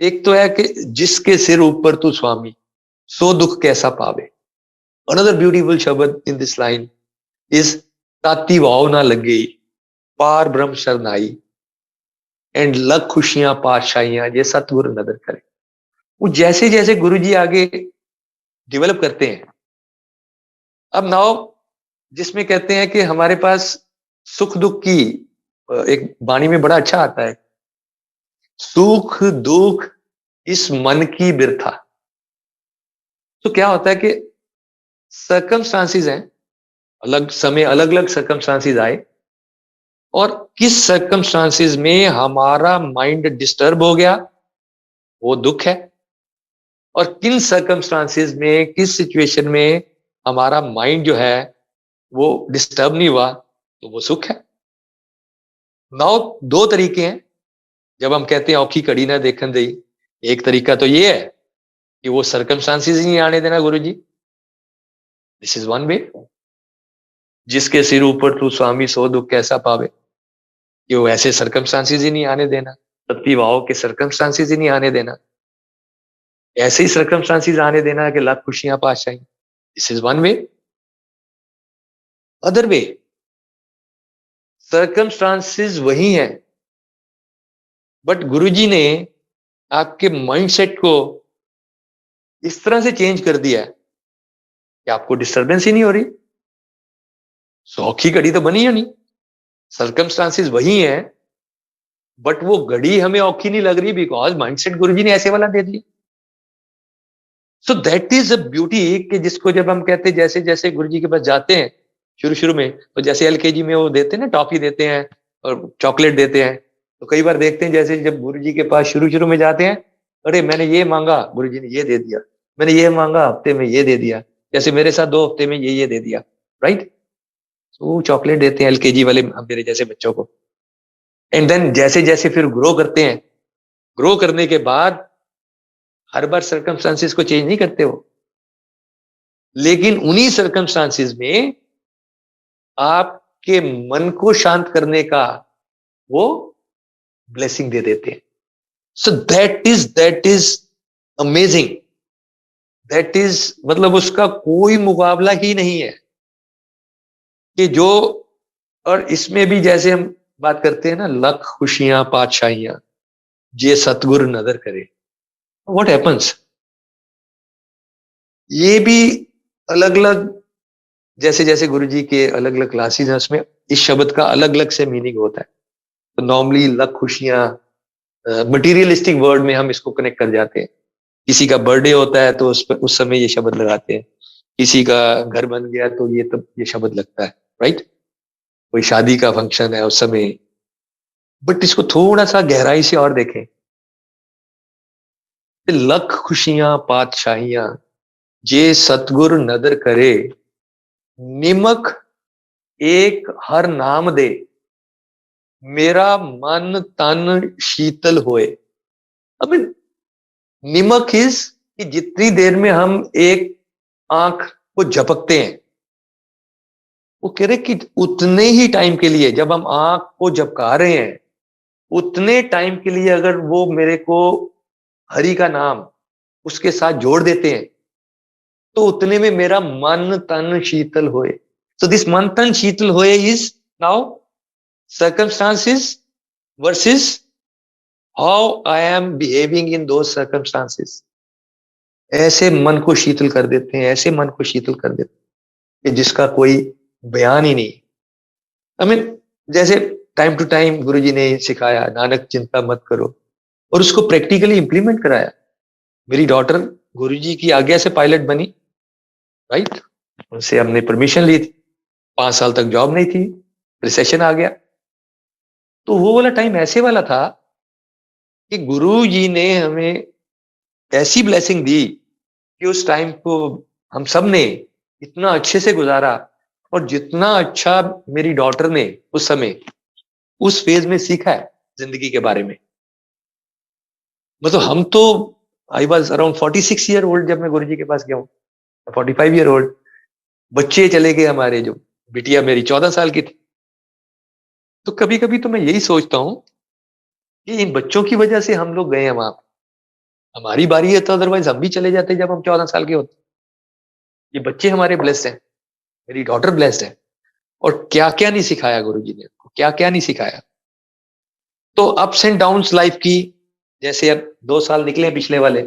S1: एक तो है कि जिसके सिर ऊपर तू स्वामी, सो दुख कैसा पावे। अनदर ब्यूटीफुल शब्द इन दिस लाइन इज ताती वाव ना लगे, पार ब्रह्म शरनाई, एंड लख खुशियां पातशाहियां ये सतगुरु नदर करे। वो जैसे जैसे गुरु जी आगे डेवलप करते हैं, अब नाउ जिसमें कहते हैं कि हमारे पास सुख दुख की, एक वाणी में बड़ा अच्छा आता है, सुख दुख इस मन की बिरथा। तो क्या होता है कि सर्कमस्टांसिस हैं, अलग समय अलग अलग सर्कमस्टांसिस आए, और किस सर्कमस्टांसिस में हमारा माइंड डिस्टर्ब हो गया वो दुख है, और किन सर्कमस्टांसिस में, किस सिचुएशन में हमारा माइंड जो है वो डिस्टर्ब नहीं हुआ तो वो सुख है। नाउ दो तरीके हैं जब हम कहते हैं औखी कड़ी ना देखन दई। एक तरीका तो ये है कि वो सर्कमस्टांसिस ही नहीं आने देना गुरु जी, दिस इज वन वे। जिसके सिर ऊपर तू स्वामी सो दुख कैसा पावे, कि वो ऐसे सर्कमस्टांसिस ही नहीं आने देना, तत्ती वाओ के सर्कमस्टांसिस ही नहीं आने देना, ऐसे ही सर्कमस्टांसिस आने देना कि लाख खुशियां पातशाही। This is one way. Other way, circumstances वही है, बट गुरुजी ने आपके माइंडसेट को इस तरह से चेंज कर दिया है कि आपको डिस्टरबेंस ही नहीं हो रही। सौखी घड़ी तो बनी है नहीं, सर्कमस्टांसिस वही है, बट वो घड़ी हमें औखी नहीं लग रही बिकॉज माइंडसेट गुरुजी ने ऐसे वाला दे दिया। So that is a beauty कि जिसको जब हम कहते हैं, जैसे जैसे गुरुजी के पास जाते हैं शुरू शुरू में, तो जैसे एलकेजी में वो देते हैं ना, टॉफी देते हैं और चॉकलेट देते हैं, तो कई बार देखते हैं जैसे जब गुरुजी के पास शुरू शुरू में जाते हैं, अरे मैंने ये मांगा गुरुजी ने ये दे दिया, मैंने ये मांगा हफ्ते में ये दे दिया, जैसे मेरे साथ 2 हफ्ते में ये दे दिया, राइट। तो चॉकलेट देते हैं एलकेजी वाले मेरे जैसे बच्चों को। एंड देन जैसे जैसे फिर ग्रो करते हैं, ग्रो करने के बाद हर बार सर्कमस्टांसिस को चेंज नहीं करते वो, लेकिन उन्हीं सर्कमस्टांसिस में आपके मन को शांत करने का वो ब्लेसिंग दे देते हैं। So that is amazing, that is मतलब उसका कोई मुकाबला ही नहीं है कि जो। और इसमें भी जैसे हम बात करते हैं ना, लख खुशियां पातशाहियां जे सतगुरु नजर करे, व्हाट हैपेंस, ये भी अलग अलग, जैसे जैसे गुरुजी के अलग अलग क्लासेस हैं उसमें इस शब्द का अलग अलग से मीनिंग होता है। तो नॉर्मली लख खुशियां मटेरियलिस्टिक वर्ड में हम इसको कनेक्ट कर जाते हैं। किसी का बर्थडे होता है तो उस समय ये शब्द लगाते हैं, किसी का घर बन गया तो ये शब्द लगता है, राइट। कोई शादी का फंक्शन है उस समय। बट इसको थोड़ा सा गहराई से और देखें, लख खुशियां पातशाहियां जे सतगुरु नदर करे, निमक एक हर नाम दे, मेरा मन तन शीतल होए। अब निमक इज कि जितनी देर में हम एक आंख को झपकते हैं, वो कह रहे कि उतने ही टाइम के लिए जब हम आंख को झपका रहे हैं, उतने टाइम के लिए अगर वो मेरे को हरि का नाम उसके साथ जोड़ देते हैं, तो उतने में मेरा मन तन शीतल होए। सो दिस मन तन शीतल होए is now circumstances versus how I am behaving in those circumstances। ऐसे मन को शीतल कर देते हैं, ऐसे मन को शीतल कर देते हैं कि जिसका कोई बयान ही नहीं। आई मीन जैसे टाइम टू टाइम गुरुजी ने सिखाया, नानक चिंता मत करो, और उसको प्रैक्टिकली इंप्लीमेंट कराया। मेरी डॉटर गुरुजी की आज्ञा से पायलट बनी, राइट, उनसे हमने परमिशन ली थी, 5 साल तक जॉब नहीं थी, रिसेशन आ गया। तो वो वाला टाइम ऐसे वाला था कि गुरु जी ने हमें ऐसी ब्लेसिंग दी कि उस टाइम को हम सब ने इतना अच्छे से गुजारा। और जितना अच्छा मेरी डॉटर ने उस समय उस फेज में सीखा है जिंदगी के बारे में, मतलब हम तो, I was around 46 year old जब मैं गुरु जी के पास गया हूँ, 45 ईयर ओल्ड। बच्चे चले गए हमारे, जो बिटिया मेरी 14 साल की थी। तो कभी कभी तो मैं यही सोचता हूँ कि इन बच्चों की वजह से हम लोग गए हैं वहां। हमारी बारी है तो अदरवाइज हम भी चले जाते जब हम 14 साल के होते। ये बच्चे हमारे ब्लेस्ड हैं, मेरी डॉटर ब्लेस्ड है। और क्या क्या नहीं सिखाया गुरु जी ने, क्या क्या नहीं सिखाया। तो अप्स एंड डाउन्स लाइफ की, जैसे अब 2 साल निकले पिछले वाले,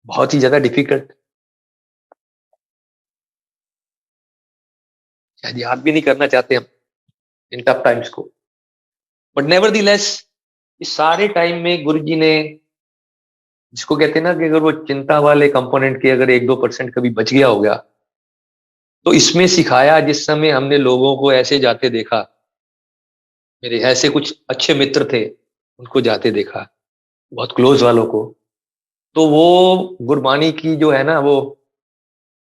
S1: बहुत ही ज्यादा डिफिकल्ट, शायद याद भी नहीं करना चाहते हम इन टफ टाइम्स को। बट नेवर दी लेस, इस सारे टाइम में गुरु जी ने, जिसको कहते हैं ना कि अगर वो चिंता वाले कंपोनेंट के अगर 1-2% कभी बच गया होगा, तो इसमें सिखाया। जिस समय हमने लोगों को ऐसे जाते देखा, मेरे ऐसे कुछ अच्छे मित्र थे, उनको जाते देखा, बहुत क्लोज वालों को, तो वो गुरबानी की जो है ना वो,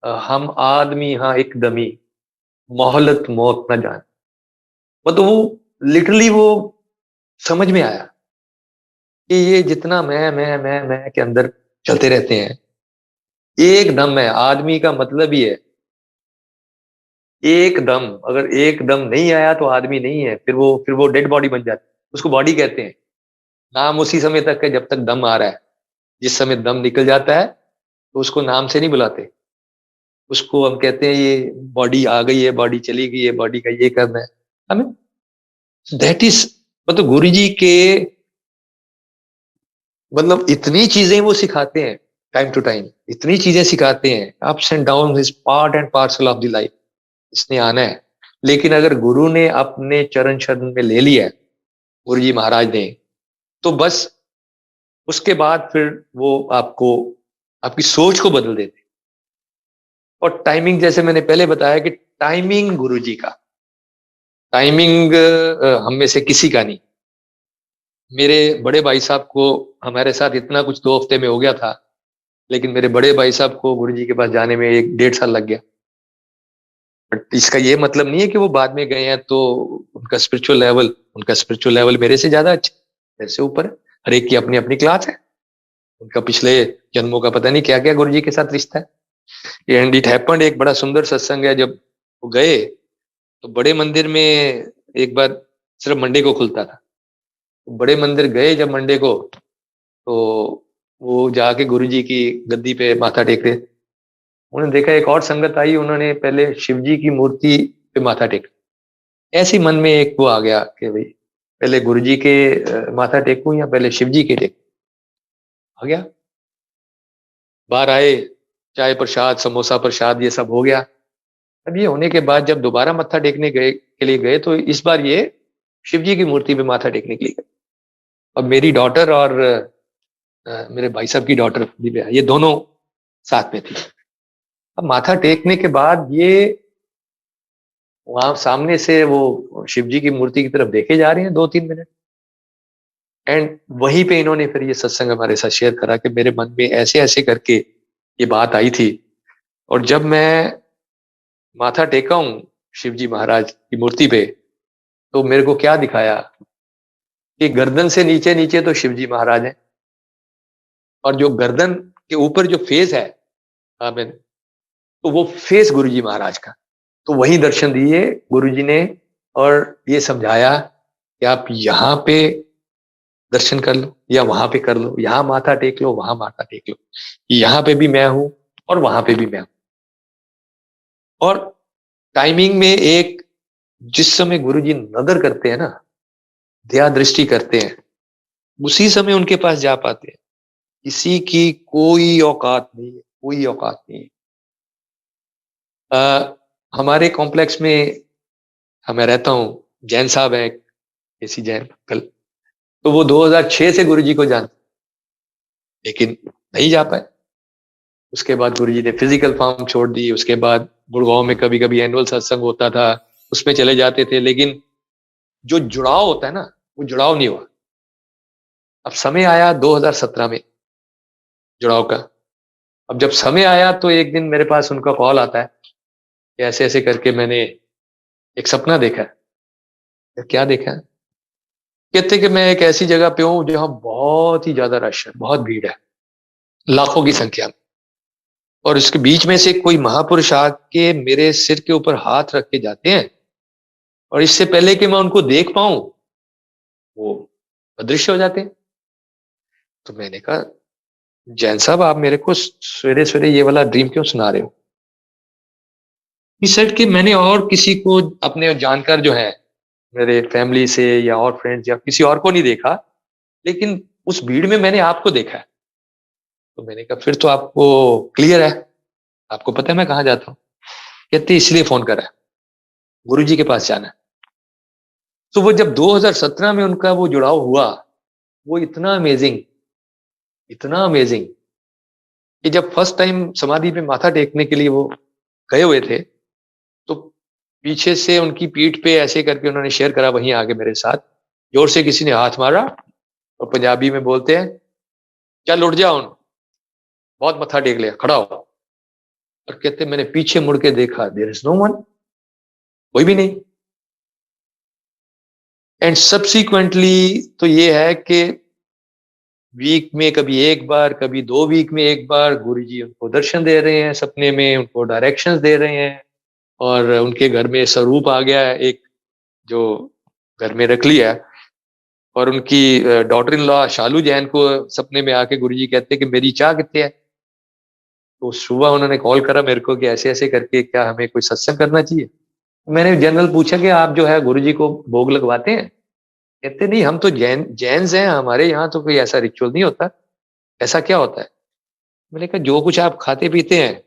S1: हम आदमी हाँ एक दमी, मोहलत मौत न जान, मतलब वो लिटरली वो समझ में आया कि ये जितना मैं के अंदर चलते रहते हैं, एक दम है। आदमी का मतलब ही है एक दम। अगर एक दम नहीं आया तो आदमी नहीं है, फिर वो डेड बॉडी बन जाती है। उसको बॉडी कहते हैं। नाम उसी समय तक है जब तक दम आ रहा है। जिस समय दम निकल जाता है तो उसको नाम से नहीं बुलाते, उसको हम कहते हैं ये बॉडी आ गई है, बॉडी चली गई है, बॉडी का ये करना है हमें। दैट इज, मतलब गुरु जी के, मतलब इतनी चीजें वो सिखाते हैं, टाइम टू टाइम इतनी चीजें सिखाते हैं। Ups and down is part and parcel of the life, इसने आना है। लेकिन अगर गुरु ने अपने चरण शरण में ले लिया है, गुरु जी महाराज ने, तो बस उसके बाद फिर वो आपको, आपकी सोच को बदल देते। और टाइमिंग, जैसे मैंने पहले बताया कि टाइमिंग गुरु जी का, टाइमिंग हम में से किसी का नहीं। मेरे बड़े भाई साहब को हमारे साथ इतना कुछ 2 हफ्ते में हो गया था, लेकिन मेरे बड़े भाई साहब को गुरु जी के पास जाने में 1-1.5 साल लग गया। बट इसका ये मतलब नहीं है कि वो बाद में गए हैं तो उनका स्पिरिचुअल लेवल मेरे से ज्यादा अच्छा, मेरे से ऊपर है। हर एक की अपनी अपनी क्लास है। उनका पिछले जन्मों का पता नहीं क्या क्या गुरु जी के साथ रिश्ता है। एंड इट हैपेंड, एक बड़ा सुंदर सत्संग है। जब वो गए तो बड़े मंदिर में, एक बार सिर्फ मंडे को खुलता था, तो बड़े मंदिर गए जब मंडे को, तो वो जाके गुरु जी की गद्दी पे माथा टेक रहे। उन्होंने देखा एक और संगत आई, उन्होंने पहले शिव जी की मूर्ति पे माथा टेका। ऐसे ही मन में एक वो आ गया कि भाई पहले गुरु जी के माथा टेकूं या पहले शिव जी के टेकूं। आ गया, बाहर आए, चाय प्रसाद समोसा प्रसाद ये सब हो गया। अब ये होने के बाद जब दोबारा मत्था टेकने गए के लिए गए, तो इस बार ये शिव जी की मूर्ति पे माथा टेकने के लिए गए। और मेरी डॉटर और मेरे भाई साहब की डॉटर दिव्या, ये दोनों साथ में थी। अब माथा टेकने के बाद ये वहां सामने से वो शिव जी की मूर्ति की तरफ देखे जा रहे हैं 2-3 मिनट। एंड वहीं पे इन्होंने फिर ये सत्संग हमारे साथ शेयर करा कि मेरे मन में ऐसे ऐसे करके ये बात आई थी। और जब मैं माथा टेका हूं शिव जी महाराज की मूर्ति पे, तो मेरे को क्या दिखाया कि गर्दन से नीचे नीचे तो शिव जी महाराज हैं, और जो गर्दन के ऊपर जो फेस है, आमीन, तो वो फेस गुरु जी महाराज का। तो वही दर्शन दिए गुरु जी ने, और ये समझाया कि आप यहाँ पे दर्शन कर लो या वहां पे कर लो, यहाँ माथा टेक लो वहां माथा टेक लो, यहाँ पे भी मैं हूं और वहां पे भी मैं हूं। और टाइमिंग में एक, जिस समय गुरु जी नजर करते हैं ना, दया दृष्टि करते हैं, उसी समय उनके पास जा पाते हैं। किसी की कोई औकात नहीं है, कोई औकात नहीं है। हमारे कॉम्प्लेक्स में मैं रहता हूँ, जैन साहब हैं, केसी जैन कल, तो वो 2006 से गुरु जी को जानते, लेकिन नहीं जा पाए। उसके बाद गुरुजी ने फिजिकल फॉर्म छोड़ दी। उसके बाद गुड़गांव में कभी कभी एनुअल सत्संग होता था, उसमें चले जाते थे, लेकिन जो जुड़ाव होता है ना, वो जुड़ाव नहीं हुआ। अब समय आया 2017 में जुड़ाव का। अब जब समय आया तो एक दिन मेरे पास उनका कॉल आता है कि ऐसे ऐसे करके मैंने एक सपना देखा है। क्या देखा है? कहते कि मैं एक ऐसी जगह पे हूं जहां बहुत ही ज्यादा रश है, बहुत भीड़ है, लाखों की संख्या में, और इसके बीच में से कोई महापुरुष आके मेरे सिर के ऊपर हाथ रख के जाते हैं, और इससे पहले कि मैं उनको देख पाऊं वो अदृश्य हो जाते हैं। तो मैंने कहा, जैन साहब आप मेरे को सवेरे सवेरे ये वाला ड्रीम क्यों सुना रहे हो? इस सेट कि मैंने और किसी को अपने जानकर जो है मेरे फैमिली से या और फ्रेंड्स या किसी और को नहीं देखा, लेकिन उस भीड़ में मैंने आपको देखा है। तो मैंने कहा फिर तो आपको क्लियर है, आपको पता है मैं कहाँ जाता हूँ। कहते इसलिए फोन करा है, गुरुजी के पास जाना है। तो वो जब 2017 में उनका वो जुड़ाव हुआ, वो इतना अमेजिंग कि जब फर्स्ट टाइम समाधि पे माथा टेकने के लिए वो गए हुए थे, तो पीछे से उनकी पीठ पे ऐसे करके उन्होंने शेयर करा वहीं आगे मेरे साथ, जोर से किसी ने हाथ मारा और पंजाबी में बोलते हैं, चल उठ जा, बहुत मत्था टेक लिया, खड़ा हो। और कहते मैंने पीछे मुड़ के देखा, देयर इज नो वन, कोई भी नहीं। एंड सब्सिक्वेंटली तो ये है कि वीक में कभी एक बार, कभी 2 वीक में एक बार गुरुजी उनको दर्शन दे रहे हैं, सपने में उनको डायरेक्शंस दे रहे हैं, और उनके घर में स्वरूप आ गया है एक, जो घर में रख लिया है। और उनकी डॉटर इन लॉ शालू जैन को सपने में आके गुरुजी कहते हैं कि मेरी चाह कितने है। तो सुबह उन्होंने कॉल करा मेरे को कि ऐसे ऐसे करके क्या हमें कोई सत्संग करना चाहिए। मैंने जनरल पूछा कि आप जो है गुरुजी को भोग लगवाते हैं? कहते नहीं, हम तो जैन्स हैं, हमारे यहाँ तो कोई ऐसा रिचुअल नहीं होता। ऐसा क्या होता है? मैंने कहा जो कुछ आप खाते पीते हैं,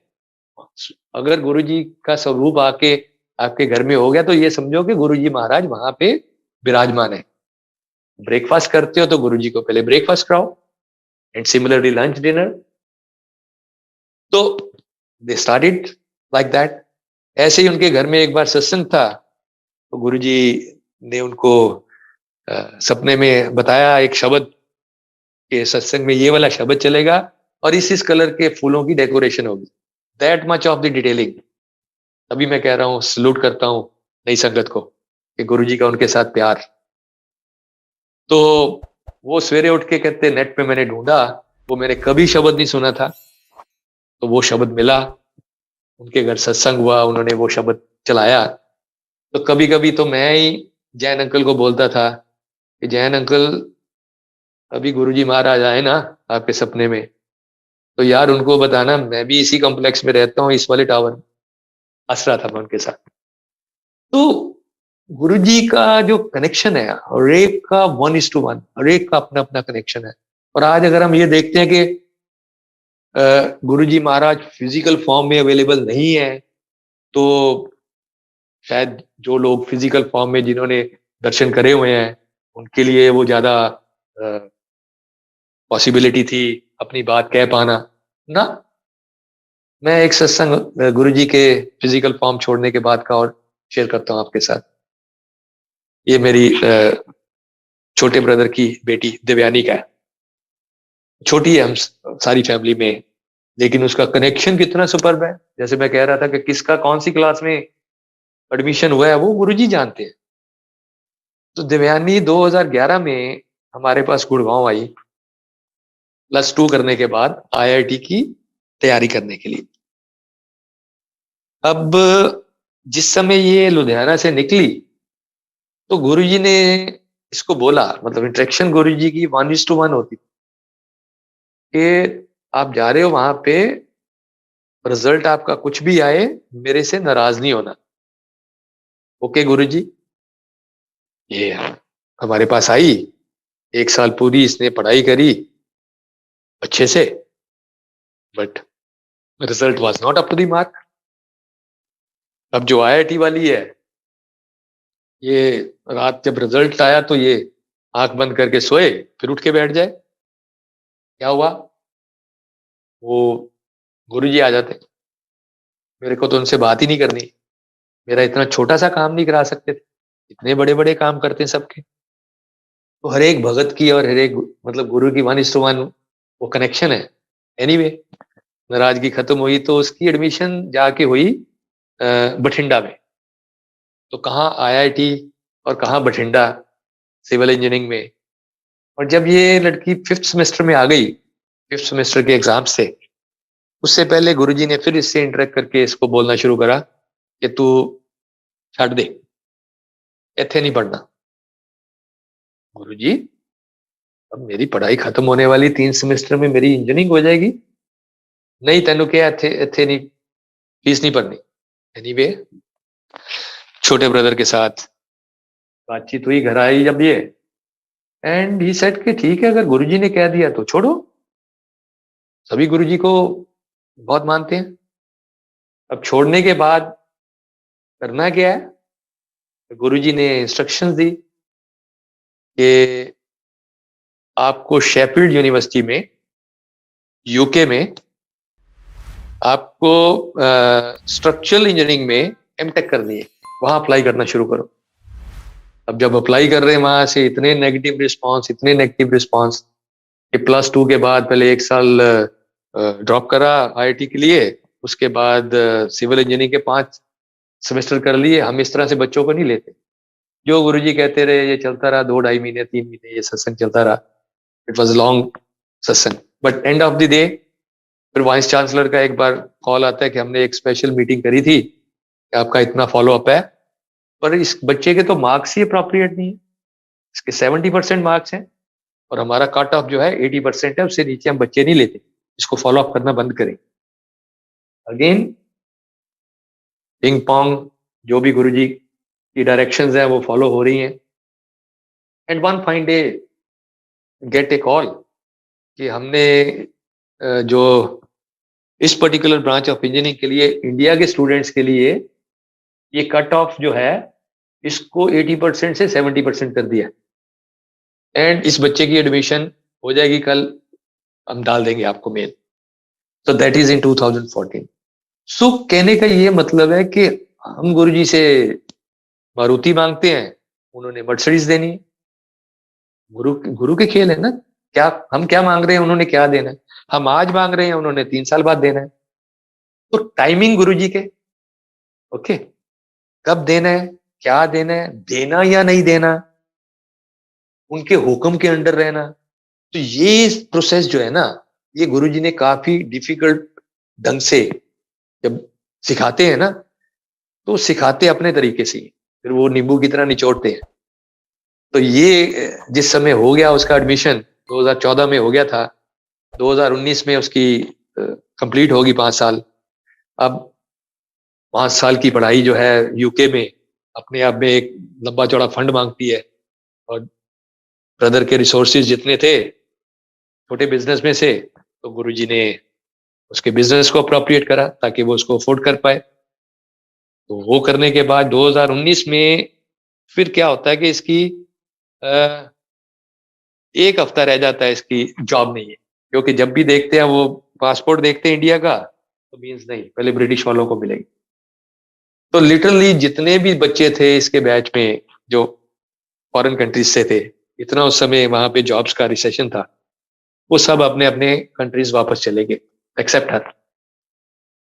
S1: अगर गुरुजी का स्वरूप आके आपके घर में हो गया तो ये समझो कि गुरुजी महाराज वहां पे विराजमान है। ब्रेकफास्ट करते हो तो गुरुजी को पहले ब्रेकफास्ट कराओ, एंड सिमिलरली लंच डिनर। तो दे स्टार्टेड लाइक दैट। ऐसे ही उनके घर में एक बार सत्संग था, तो गुरुजी ने उनको सपने में बताया एक शब्द, के सत्संग में ये वाला शब्द चलेगा और इस कलर के फूलों की डेकोरेशन होगी। That much of the detailing. अभी मैं कह रहा हूँ, सलूट करता हूँ नई संगत को कि गुरुजी का उनके साथ प्यार। तो वो सवेरे उठ के कहते नेट पे मैंने ढूंढा, वो मैंने कभी शब्द नहीं सुना था, तो वो शब्द मिला, उनके घर सत्संग हुआ, उन्होंने वो शब्द चलाया। तो कभी कभी तो मैं ही जैन अंकल को बोलता था कि जैन अंकल अभी गुरुजी महाराज आए ना आपके सपने में, तो यार उनको बताना मैं भी इसी कॉम्प्लेक्स में रहता हूँ, इस वाले टावर में। हंस रहा था मैं उनके साथ। तो गुरुजी का जो कनेक्शन है, हर एक का 1:1, हर एक का अपना अपना कनेक्शन है। और आज अगर हम ये देखते हैं कि गुरुजी महाराज फिजिकल फॉर्म में अवेलेबल नहीं है, तो शायद जो लोग फिजिकल फॉर्म में जिन्होंने दर्शन करे हुए हैं उनके लिए वो ज्यादा पॉसिबिलिटी थी अपनी बात कह पाना ना। मैं एक सत्संग गुरुजी के फिजिकल फॉर्म छोड़ने के बाद का और शेयर करता हूँ आपके साथ। ये मेरी छोटे ब्रदर की बेटी दिव्यानी का है। छोटी है हम सारी फैमिली में, लेकिन उसका कनेक्शन कितना सुपर्ब है। जैसे मैं कह रहा था कि किसका कौन सी क्लास में एडमिशन हुआ है वो गुरुजी जानते हैं। तो दिव्यानी 2011 में हमारे पास गुड़गांव आई, +2 करने के बाद आईआईटी की तैयारी करने के लिए। अब जिस समय ये लुधियाना से निकली तो गुरुजी ने इसको बोला, मतलब इंटरेक्शन गुरुजी की 1:1 होती कि आप जा रहे हो वहां पे, रिजल्ट आपका कुछ भी आए मेरे से नाराज नहीं होना। ओके गुरुजी। ये हमारे पास आई, 1 साल पूरी इसने पढ़ाई करी अच्छे से, but result was not up to the mark. अब जो आईआईटी वाली है, ये रात जब रिजल्ट आया तो ये आंख बंद करके सोए, फिर उठ के बैठ जाए। क्या हुआ? वो गुरुजी आ जाते, मेरे को तो उनसे बात ही नहीं करनी, मेरा इतना छोटा सा काम नहीं करा सकते थे, इतने बड़े बड़े काम करते हैं सबके। तो हर एक भगत की और हर एक मतलब गुरु की 1:1 वो कनेक्शन है। एनीवे, नाराजगी खत्म हुई तो उसकी एडमिशन जाके हुई बठिंडा में। तो कहाँ आईआईटी और कहाँ बठिंडा सिविल इंजीनियरिंग में। और जब ये लड़की 5th सेमेस्टर में आ गई, 5th सेमेस्टर के एग्जाम से, उससे पहले गुरुजी ने फिर इससे इंटरेक्ट करके इसको बोलना शुरू करा कि तू छੱਡ दे, इत्थे नहीं पढ़ना। गुरुजी, अब मेरी पढ़ाई खत्म होने वाली, 3 सेमेस्टर में मेरी इंजीनियरिंग हो जाएगी। नहीं, तेनू क्या इत्थे इत्थे नहीं, फीस नहीं भरनी। एनीवे, छोटे ब्रदर के साथ बातचीत हुई, घर आई जब ये, एंड ही सेड कि ठीक है, अगर गुरुजी ने कह दिया तो छोड़ो। सभी गुरुजी को बहुत मानते हैं। अब छोड़ने के बाद करना क्या है? गुरुजी ने इंस्ट्रक्शंस दी कि आपको शेफील्ड यूनिवर्सिटी में, यूके में, आपको स्ट्रक्चरल इंजीनियरिंग में एमटेक करनी है, वहां अप्लाई करना शुरू करो। अब जब अप्लाई कर रहे हैं वहां से इतने नेगेटिव रिस्पांस, इतने नेगेटिव रिस्पांस कि +2 के बाद पहले 1 साल ड्रॉप करा आईआईटी के लिए, उसके बाद सिविल इंजीनियरिंग के 5 सेमेस्टर कर लिए। हम इस तरह से बच्चों को नहीं लेते। जो गुरुजी कहते रहे, ये चलता रहा 2 ढाई महीने 3 महीने, ये सत्संग चलता रहा। इट वॉज लॉन्ग सत्संग, but end of the day फिर वाइस चांसलर का एक बार कॉल आता है कि हमने एक स्पेशल मीटिंग करी थी कि आपका इतना फॉलो अप है, पर इस बच्चे के तो मार्क्स ही अप्रोप्रिएट नहीं है, इसके 70% मार्क्स हैं और हमारा कट ऑफ जो है 80% है, उससे नीचे हम बच्चे नहीं लेते, इसको फॉलो अप करना बंद करें। अगेन पिंग पोंग, जो भी गुरुजी की डायरेक्शंस है वो फॉलो हो रही हैं। And one fine day get A call कि हमने जो इस पर्टिकुलर ब्रांच ऑफ इंजीनियरिंग के लिए इंडिया के स्टूडेंट्स के लिए ये कट ऑफ जो है इसको 80% से 70% कर दिया, एंड इस बच्चे की एडमिशन हो जाएगी कल, हम डाल देंगे आपको मेल। तो दैट इज इन 2014। सो कहने का ये मतलब है कि हम गुरुजी से मारुति मांगते हैं, उन्होंने मर्सिडीज देनी है। गुरु गुरु के खेल है ना, क्या हम क्या मांग रहे हैं, उन्होंने क्या देना है। हम आज मांग रहे हैं, उन्होंने 3 साल बाद देना है। तो टाइमिंग गुरुजी के, ओके, कब देना है, क्या देना है, देना या नहीं देना, उनके हुक्म के अंडर रहना। तो ये प्रोसेस जो है ना, ये गुरुजी ने काफी डिफिकल्ट ढंग से जब सिखाते हैं ना, तो सिखाते अपने तरीके से, फिर वो नींबू की तरह निचोड़ते हैं। तो ये जिस समय हो गया उसका एडमिशन 2014 में हो गया था, 2019 में उसकी कंप्लीट होगी 5 साल। अब 5 साल की पढ़ाई जो है यूके में अपने आप में एक लंबा चौड़ा फंड मांगती है, और ब्रदर के रिसोर्सेज जितने थे छोटे बिजनेस में से, तो गुरुजी ने उसके बिजनेस को अप्रोप्रिएट करा ताकि वो उसको अफोर्ड कर पाए। तो वो करने के बाद 2019 में फिर क्या होता है कि इसकी अ, 1 हफ्ता रह जाता है, इसकी जॉब नहीं है, क्योंकि जब भी देखते हैं वो पासपोर्ट देखते हैं इंडिया का, तो मीन्स नहीं, पहले ब्रिटिश वालों को मिलेगी। तो लिटरली जितने भी बच्चे थे इसके बैच में जो फॉरेन कंट्रीज से थे, इतना उस समय वहां पे जॉब्स का रिसेशन था, वो सब अपने अपने कंट्रीज वापस चले गए, एक्सेप्ट हर।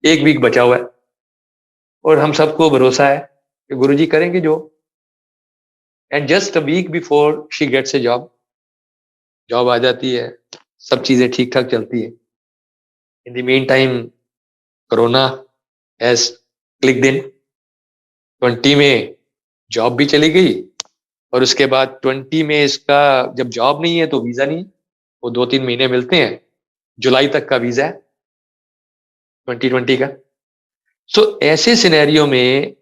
S1: 1 वीक बचा हुआ है और हम सबको भरोसा है कि गुरुजी करेंगे जो। And just a week before she gets a job, job आ जाती है, सब चीजें ठीक ठाक चलती है। In the meantime corona has clicked in. 20 में जॉब भी चली गई, और उसके बाद 20 में इसका जब जॉब नहीं है तो वीजा नहीं, वो 2-3 महीने मिलते हैं, जुलाई तक का वीजा है 2020 का। सो ऐसे सिनेरियो में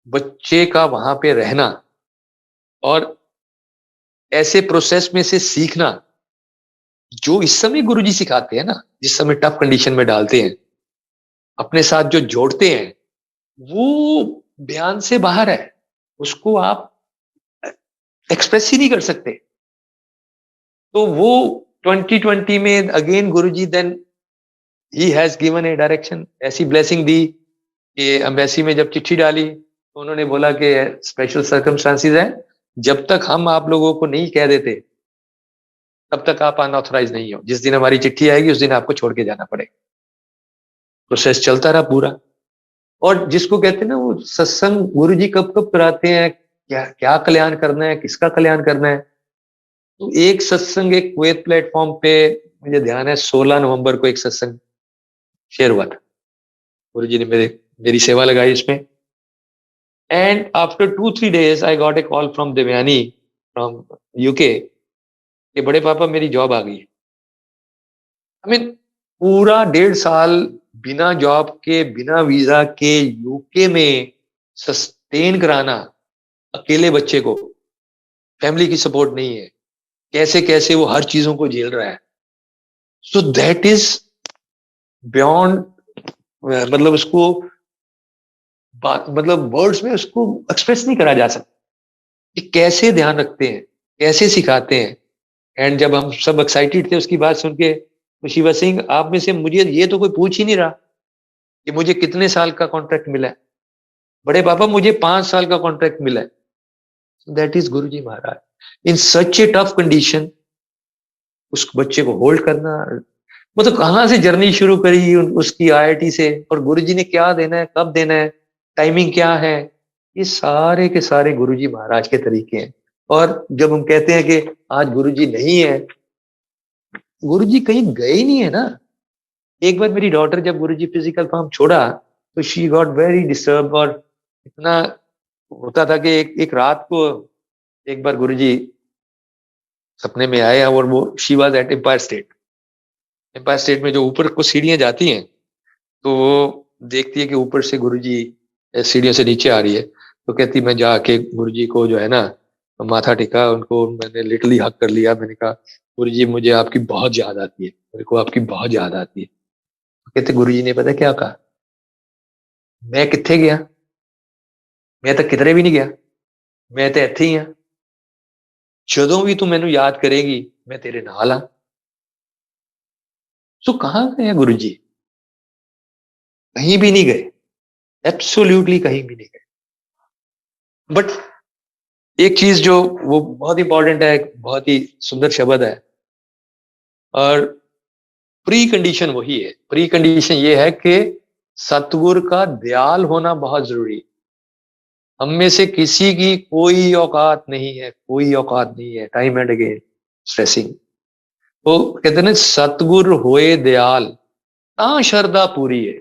S1: बच्चे का वहां पे रहना और ऐसे प्रोसेस में से सीखना, जो इस समय गुरुजी सिखाते हैं ना, जिस समय टफ कंडीशन में डालते हैं, अपने साथ जो जोड़ते हैं, वो बयान से बाहर है, उसको आप एक्सप्रेस ही नहीं कर सकते। तो वो 2020 में again Guruji then he has given a direction, ऐसी ब्लेसिंग दी कि एम्बेसी में जब चिट्ठी डाली तो उन्होंने बोला कि स्पेशल सर्कमस्टांसिस है, जब तक हम आप लोगों को नहीं कह देते तब तक आप अनऑथराइज नहीं हो, जिस दिन हमारी चिट्ठी आएगी उस दिन आपको छोड़ के जाना पड़ेगा। प्रोसेस चलता रहा पूरा। और जिसको कहते हैं ना वो सत्संग गुरु जी कब कब कराते हैं, क्या क्या कल्याण करना है, किसका कल्याण करना है। तो एक सत्संग एक कुवैत प्लेटफॉर्म पे मुझे ध्यान है 16 नवंबर को एक सत्संग शेयर हुआ था, गुरु जी ने मेरी सेवा लगाई इसमें। And after 2-3 days I got a call from Devyani from UK कि बड़े पापा मेरी जॉब आ गई है। आई मीन पूरा 1.5 साल बिना जॉब के बिना वीजा के यूके में सस्टेन कराना अकेले बच्चे को, फैमिली की सपोर्ट नहीं है, कैसे कैसे वो हर चीजों को झेल रहा है। सो दैट इज बियॉन्ड, मतलब उसको मतलब वर्ड्स में उसको एक्सप्रेस नहीं करा जा सकता कि कैसे ध्यान रखते हैं, कैसे सिखाते हैं। एंड जब हम सब एक्साइटेड थे उसकी बात सुन के, तो शिवा सिंह आप में से मुझे ये तो कोई पूछ ही नहीं रहा कि मुझे कितने साल का कॉन्ट्रैक्ट मिला है। बड़े पापा मुझे 5 साल का कॉन्ट्रैक्ट मिला है। That is Guru ji Maharaj in such A tough condition, उस बच्चे को होल्ड करना। मतलब कहाँ से जर्नी शुरू करी उसकी आईआईटी से, और गुरुजी ने क्या देना है, कब देना है, टाइमिंग क्या है, ये सारे के सारे गुरुजी महाराज के तरीके हैं। और जब हम कहते हैं कि आज गुरुजी नहीं है, गुरुजी कहीं गए ही नहीं है ना। एक बार मेरी डॉटर जब गुरुजी फिजिकल फॉर्म छोड़ा तो शी गॉट वेरी डिस्टर्ब, और इतना होता था कि एक रात को एक बार गुरुजी सपने में आए और वो she was at Empire State. Empire State में जो ऊपर को सीढ़ियां जाती हैं तो वो देखती है कि ऊपर से गुरुजी सीढ़ियों से नीचे आ रही है, तो कहती मैं जाके गुरुजी को जो है ना माथा टेका, उनको मैंने लिटरली हक कर लिया। मैंने कहा गुरुजी मुझे आपकी बहुत याद आती है, मेरे को आपकी बहुत याद आती है। तो कहते गुरुजी ने पता क्या कहा, मैं किथे गया, मैं तो किधरे भी नहीं गया, मैं तो ਇੱਥੇ ही हां, ਜਦੋਂ भी तू मैनू याद करेगी मैं तेरे नाल हां। सो कहां गए गुरुजी, कहीं भी नहीं गए, एब्सोल्युटली कहीं भी नहीं गए। बट एक चीज जो वो बहुत इंपॉर्टेंट है, बहुत ही सुंदर शब्द है, और प्री कंडीशन वही है। प्री कंडीशन ये है कि सतगुरु का दयाल होना बहुत जरूरी है। हम में से किसी की कोई औकात नहीं है, कोई औकात नहीं है, टाइम एंड अगेन स्ट्रेसिंग। तो कहते हैं ना सतगुरु होए दयाल ता शरदा पूरी है।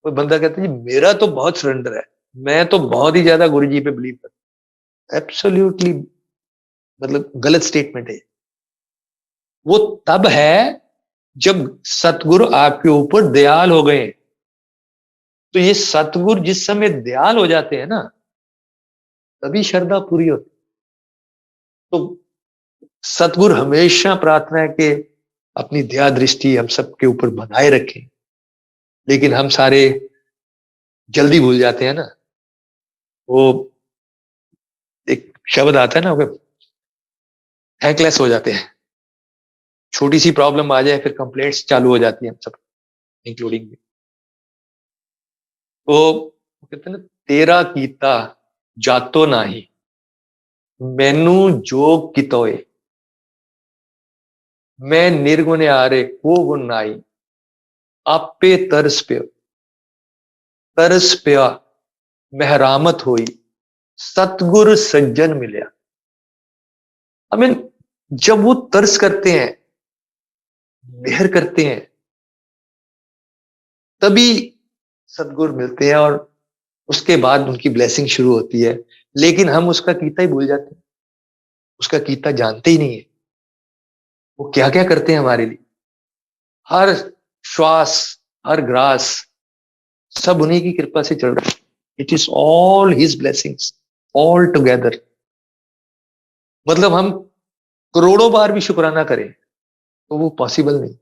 S1: कोई बंदा कहता है जी मेरा तो बहुत सरेंडर है, मैं तो बहुत ही ज्यादा गुरु जी पे बिलीव करता हूं, एब्सोल्युटली मतलब गलत स्टेटमेंट है। वो तब है जब सतगुरु आपके ऊपर दयाल हो गए। तो ये सतगुरु जिस समय दयाल हो जाते हैं ना तभी श्रद्धा पूरी होती। तो सतगुरु हमेशा प्रार्थना है कि अपनी दया दृष्टि हम सबके ऊपर बनाए रखें, लेकिन हम सारे जल्दी भूल जाते हैं ना। वो एक शब्द आता है ना, थैंकलेस हो जाते हैं। छोटी सी प्रॉब्लम आ जाए फिर कंप्लेंट्स चालू हो जाती हैं हम सब, इंक्लूडिंग मी। तो कहते हैं ना तेरा कीता जातो नाही मैनू जोग कितोए, मैं निर्गुण आरे को गुण नाई आपे तरस प्या महरामत होई सतगुर सज्जन मिलिया। आई मीन जब वो तरस करते हैं, मेहर करते हैं, तभी सतगुरु मिलते हैं और उसके बाद उनकी ब्लेसिंग शुरू होती है। लेकिन हम उसका कीता ही भूल जाते हैं, उसका कीता जानते ही नहीं है वो क्या क्या करते हैं हमारे लिए। हर श्वास, हर ग्रास सब उन्हीं की कृपा से चल रहा है। It is all his blessings all together. मतलब हम करोड़ों बार भी शुक्राना करें तो वो पॉसिबल नहीं।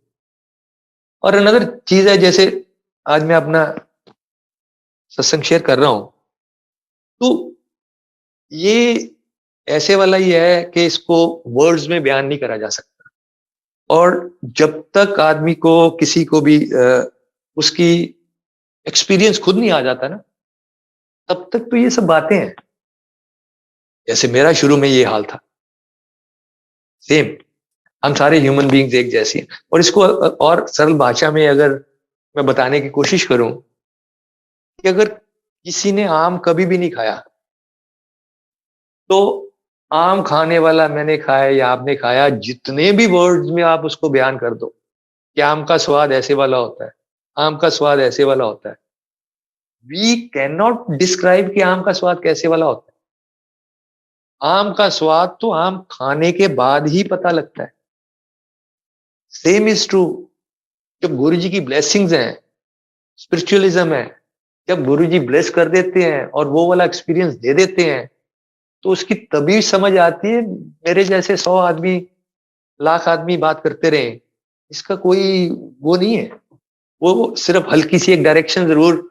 S1: और अनदर चीज है, जैसे आज मैं अपना सत्संग शेयर कर रहा हूं तो ये ऐसे वाला ही है कि इसको वर्ड्स में बयान नहीं करा जा सकता। और जब तक आदमी को किसी को भी उसकी एक्सपीरियंस खुद नहीं आ जाता ना, तब तक तो ये सब बातें हैं। जैसे मेरा शुरू में ये हाल था, सेम। हम सारे ह्यूमन बीइंग्स एक जैसे हैं। और इसको और सरल भाषा में अगर मैं बताने की कोशिश करूं कि अगर किसी ने आम कभी भी नहीं खाया, तो आम खाने वाला मैंने खाया या आपने खाया, जितने भी वर्ड्स में आप उसको बयान कर दो कि आम का स्वाद ऐसे वाला होता है, आम का स्वाद ऐसे वाला होता है, वी कैन नॉट डिस्क्राइब कि आम का स्वाद कैसे वाला होता है। आम का स्वाद तो आम खाने के बाद ही पता लगता है। सेम इज ट्रू, जब गुरु जी की ब्लेसिंग्स हैं, स्पिरिचुअलिज्म है, जब गुरु जी ब्लेस कर देते हैं और वो वाला एक्सपीरियंस दे देते हैं, तो उसकी तभी समझ आती है। मेरे जैसे 100 आदमी, लाख आदमी बात करते रहे, इसका कोई वो नहीं है। वो सिर्फ हल्की सी एक डायरेक्शन जरूर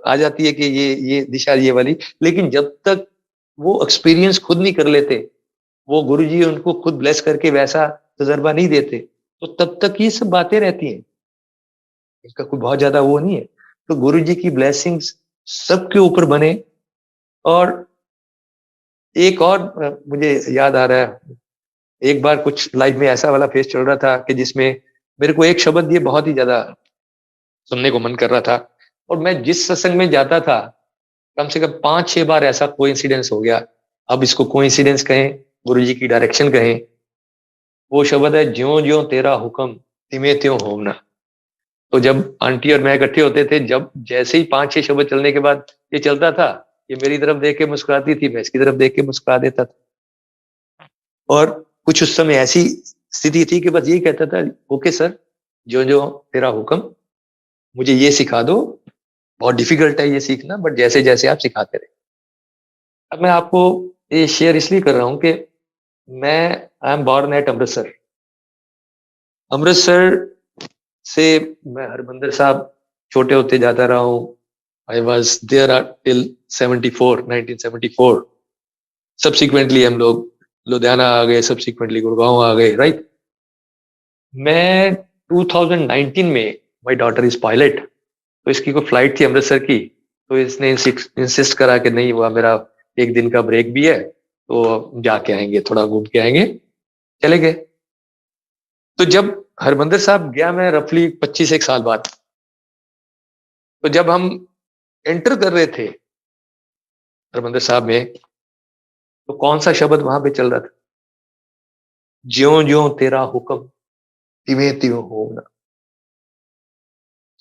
S1: आ जाती है कि ये दिशा ये वाली, लेकिन जब तक वो एक्सपीरियंस खुद नहीं कर लेते, वो गुरुजी उनको खुद ब्लेस करके वैसा तजर्बा नहीं देते, तो तब तक ये सब बातें रहती हैं। इसका कोई बहुत ज्यादा वो नहीं है। तो गुरुजी की ब्लेसिंग्स सबके ऊपर बने। और एक और मुझे याद आ रहा है, एक बार कुछ लाइफ में ऐसा वाला फेस चल रहा था कि जिसमें मेरे को एक शब्द ये बहुत ही ज्यादा सुनने को मन कर रहा था। और मैं जिस सत्संग में जाता था, कम से कम 5-6 बार ऐसा कोइंसिडेंस हो गया। अब इसको कोइंसिडेंस कहें, गुरुजी की डायरेक्शन कहें। वो शब्द है, ज्यों ज्यों तेरा हुक्म तिमे त्यों होना। तो जब आंटी और मैं इकट्ठे होते थे, जब जैसे ही 5-6 शब्द चलने के बाद ये चलता था, ये मेरी तरफ देख के मुस्कुराती थी, मैं इसकी तरफ देख के मुस्कुरा देता था। और कुछ उस समय ऐसी स्थिति थी कि बस यही कहता था, ओके सर, जो जो तेरा हुक्म, मुझे ये सिखा दो। बहुत डिफिकल्ट है ये सीखना, बट जैसे जैसे आप सिखाते रहे। अब मैं आपको ये शेयर इसलिए कर रहा हूं कि मैं I am born at Amritsar. Amritsar से मैं हरमंदिर साहब छोटे होते जाता रहा हूँ। I was there till 1974। Subsequently हम लोग लुधियाना आ गए, सब्सिक्वेंटली गुड़गांव आ गए, राइट। मैं 2019 में, माई डॉटर इज पायलट, तो इसकी कोई फ्लाइट थी अमृतसर की, तो इसने इंसिस्ट करा कि नहीं, हुआ मेरा एक दिन का ब्रेक भी है, तो जाके आएंगे, थोड़ा घूम के आएंगे। चले गए। तो जब हरमंदिर साहब गया मैं रफली 25 एक साल बाद, तो जब हम एंटर कर रहे थे हरमंदिर साहब में, तो कौन सा शब्द वहां पे चल रहा था? ज्यों ज्यों तेरा हुक्म तिवें त्यों होना।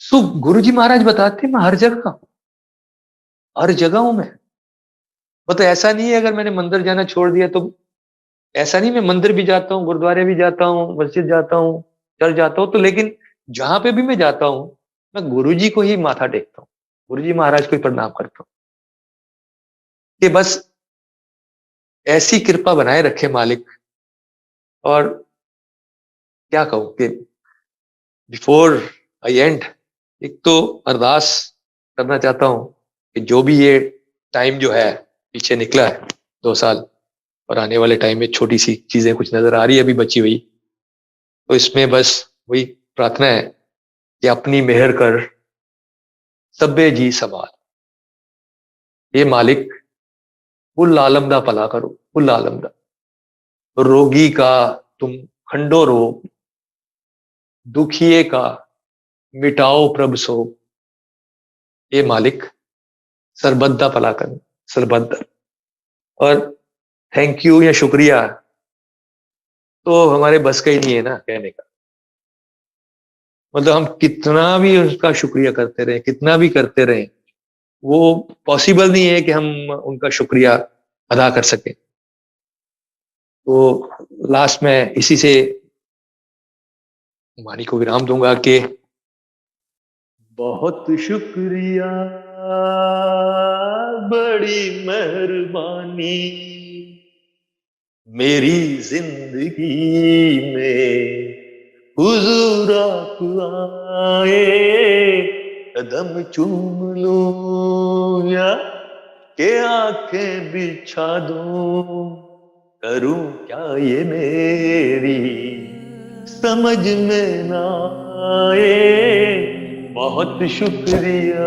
S1: सो गुरु जी महाराज बताते, मैं हर जगह हूं, हर जगह हूं मैं। मतलब ऐसा नहीं है अगर मैंने मंदिर जाना छोड़ दिया तो, ऐसा नहीं, मैं मंदिर भी जाता हूँ, गुरुद्वारे भी जाता हूँ, मस्जिद जाता हूँ, चर्च जाता हूँ, तो लेकिन जहां पे भी मैं जाता हूँ, मैं गुरु जी को ही माथा टेकता हूँ, गुरु जी महाराज को ही प्रणाम करता हूँ कि बस ऐसी कृपा बनाए रखे मालिक। और क्या कहूँ कि बिफोर आई एंड, एक तो अरदास करना चाहता हूँ कि जो भी ये टाइम जो है पीछे निकला है, 2 साल, और आने वाले टाइम में छोटी सी चीजें कुछ नजर आ रही है अभी बची हुई, तो इसमें बस वही प्रार्थना है कि अपनी मेहर कर सब्बे जी संभाल। ये मालिक कुल आलम दा भला करो, कुल आलम दा। रोगी का तुम खंडो रोग, दुखिए का मिटाओ प्रभ सोग। ये मालिक सरबत दा भला कर, सरबत दा। और थैंक यू या शुक्रिया तो हमारे बस का ही नहीं है ना कहने का। मतलब हम कितना भी उसका शुक्रिया करते रहे, कितना भी करते रहे, वो पॉसिबल नहीं है कि हम उनका शुक्रिया अदा कर सके। तो लास्ट में इसी से वाणी को विराम दूंगा कि बहुत शुक्रिया, बड़ी मेहरबानी, मेरी जिंदगी में हुजूर आप आए, कदम चूम लूं या के आंखें बिछा दूं, करूं क्या ये मेरी समझ में ना आए बहुत शुक्रिया।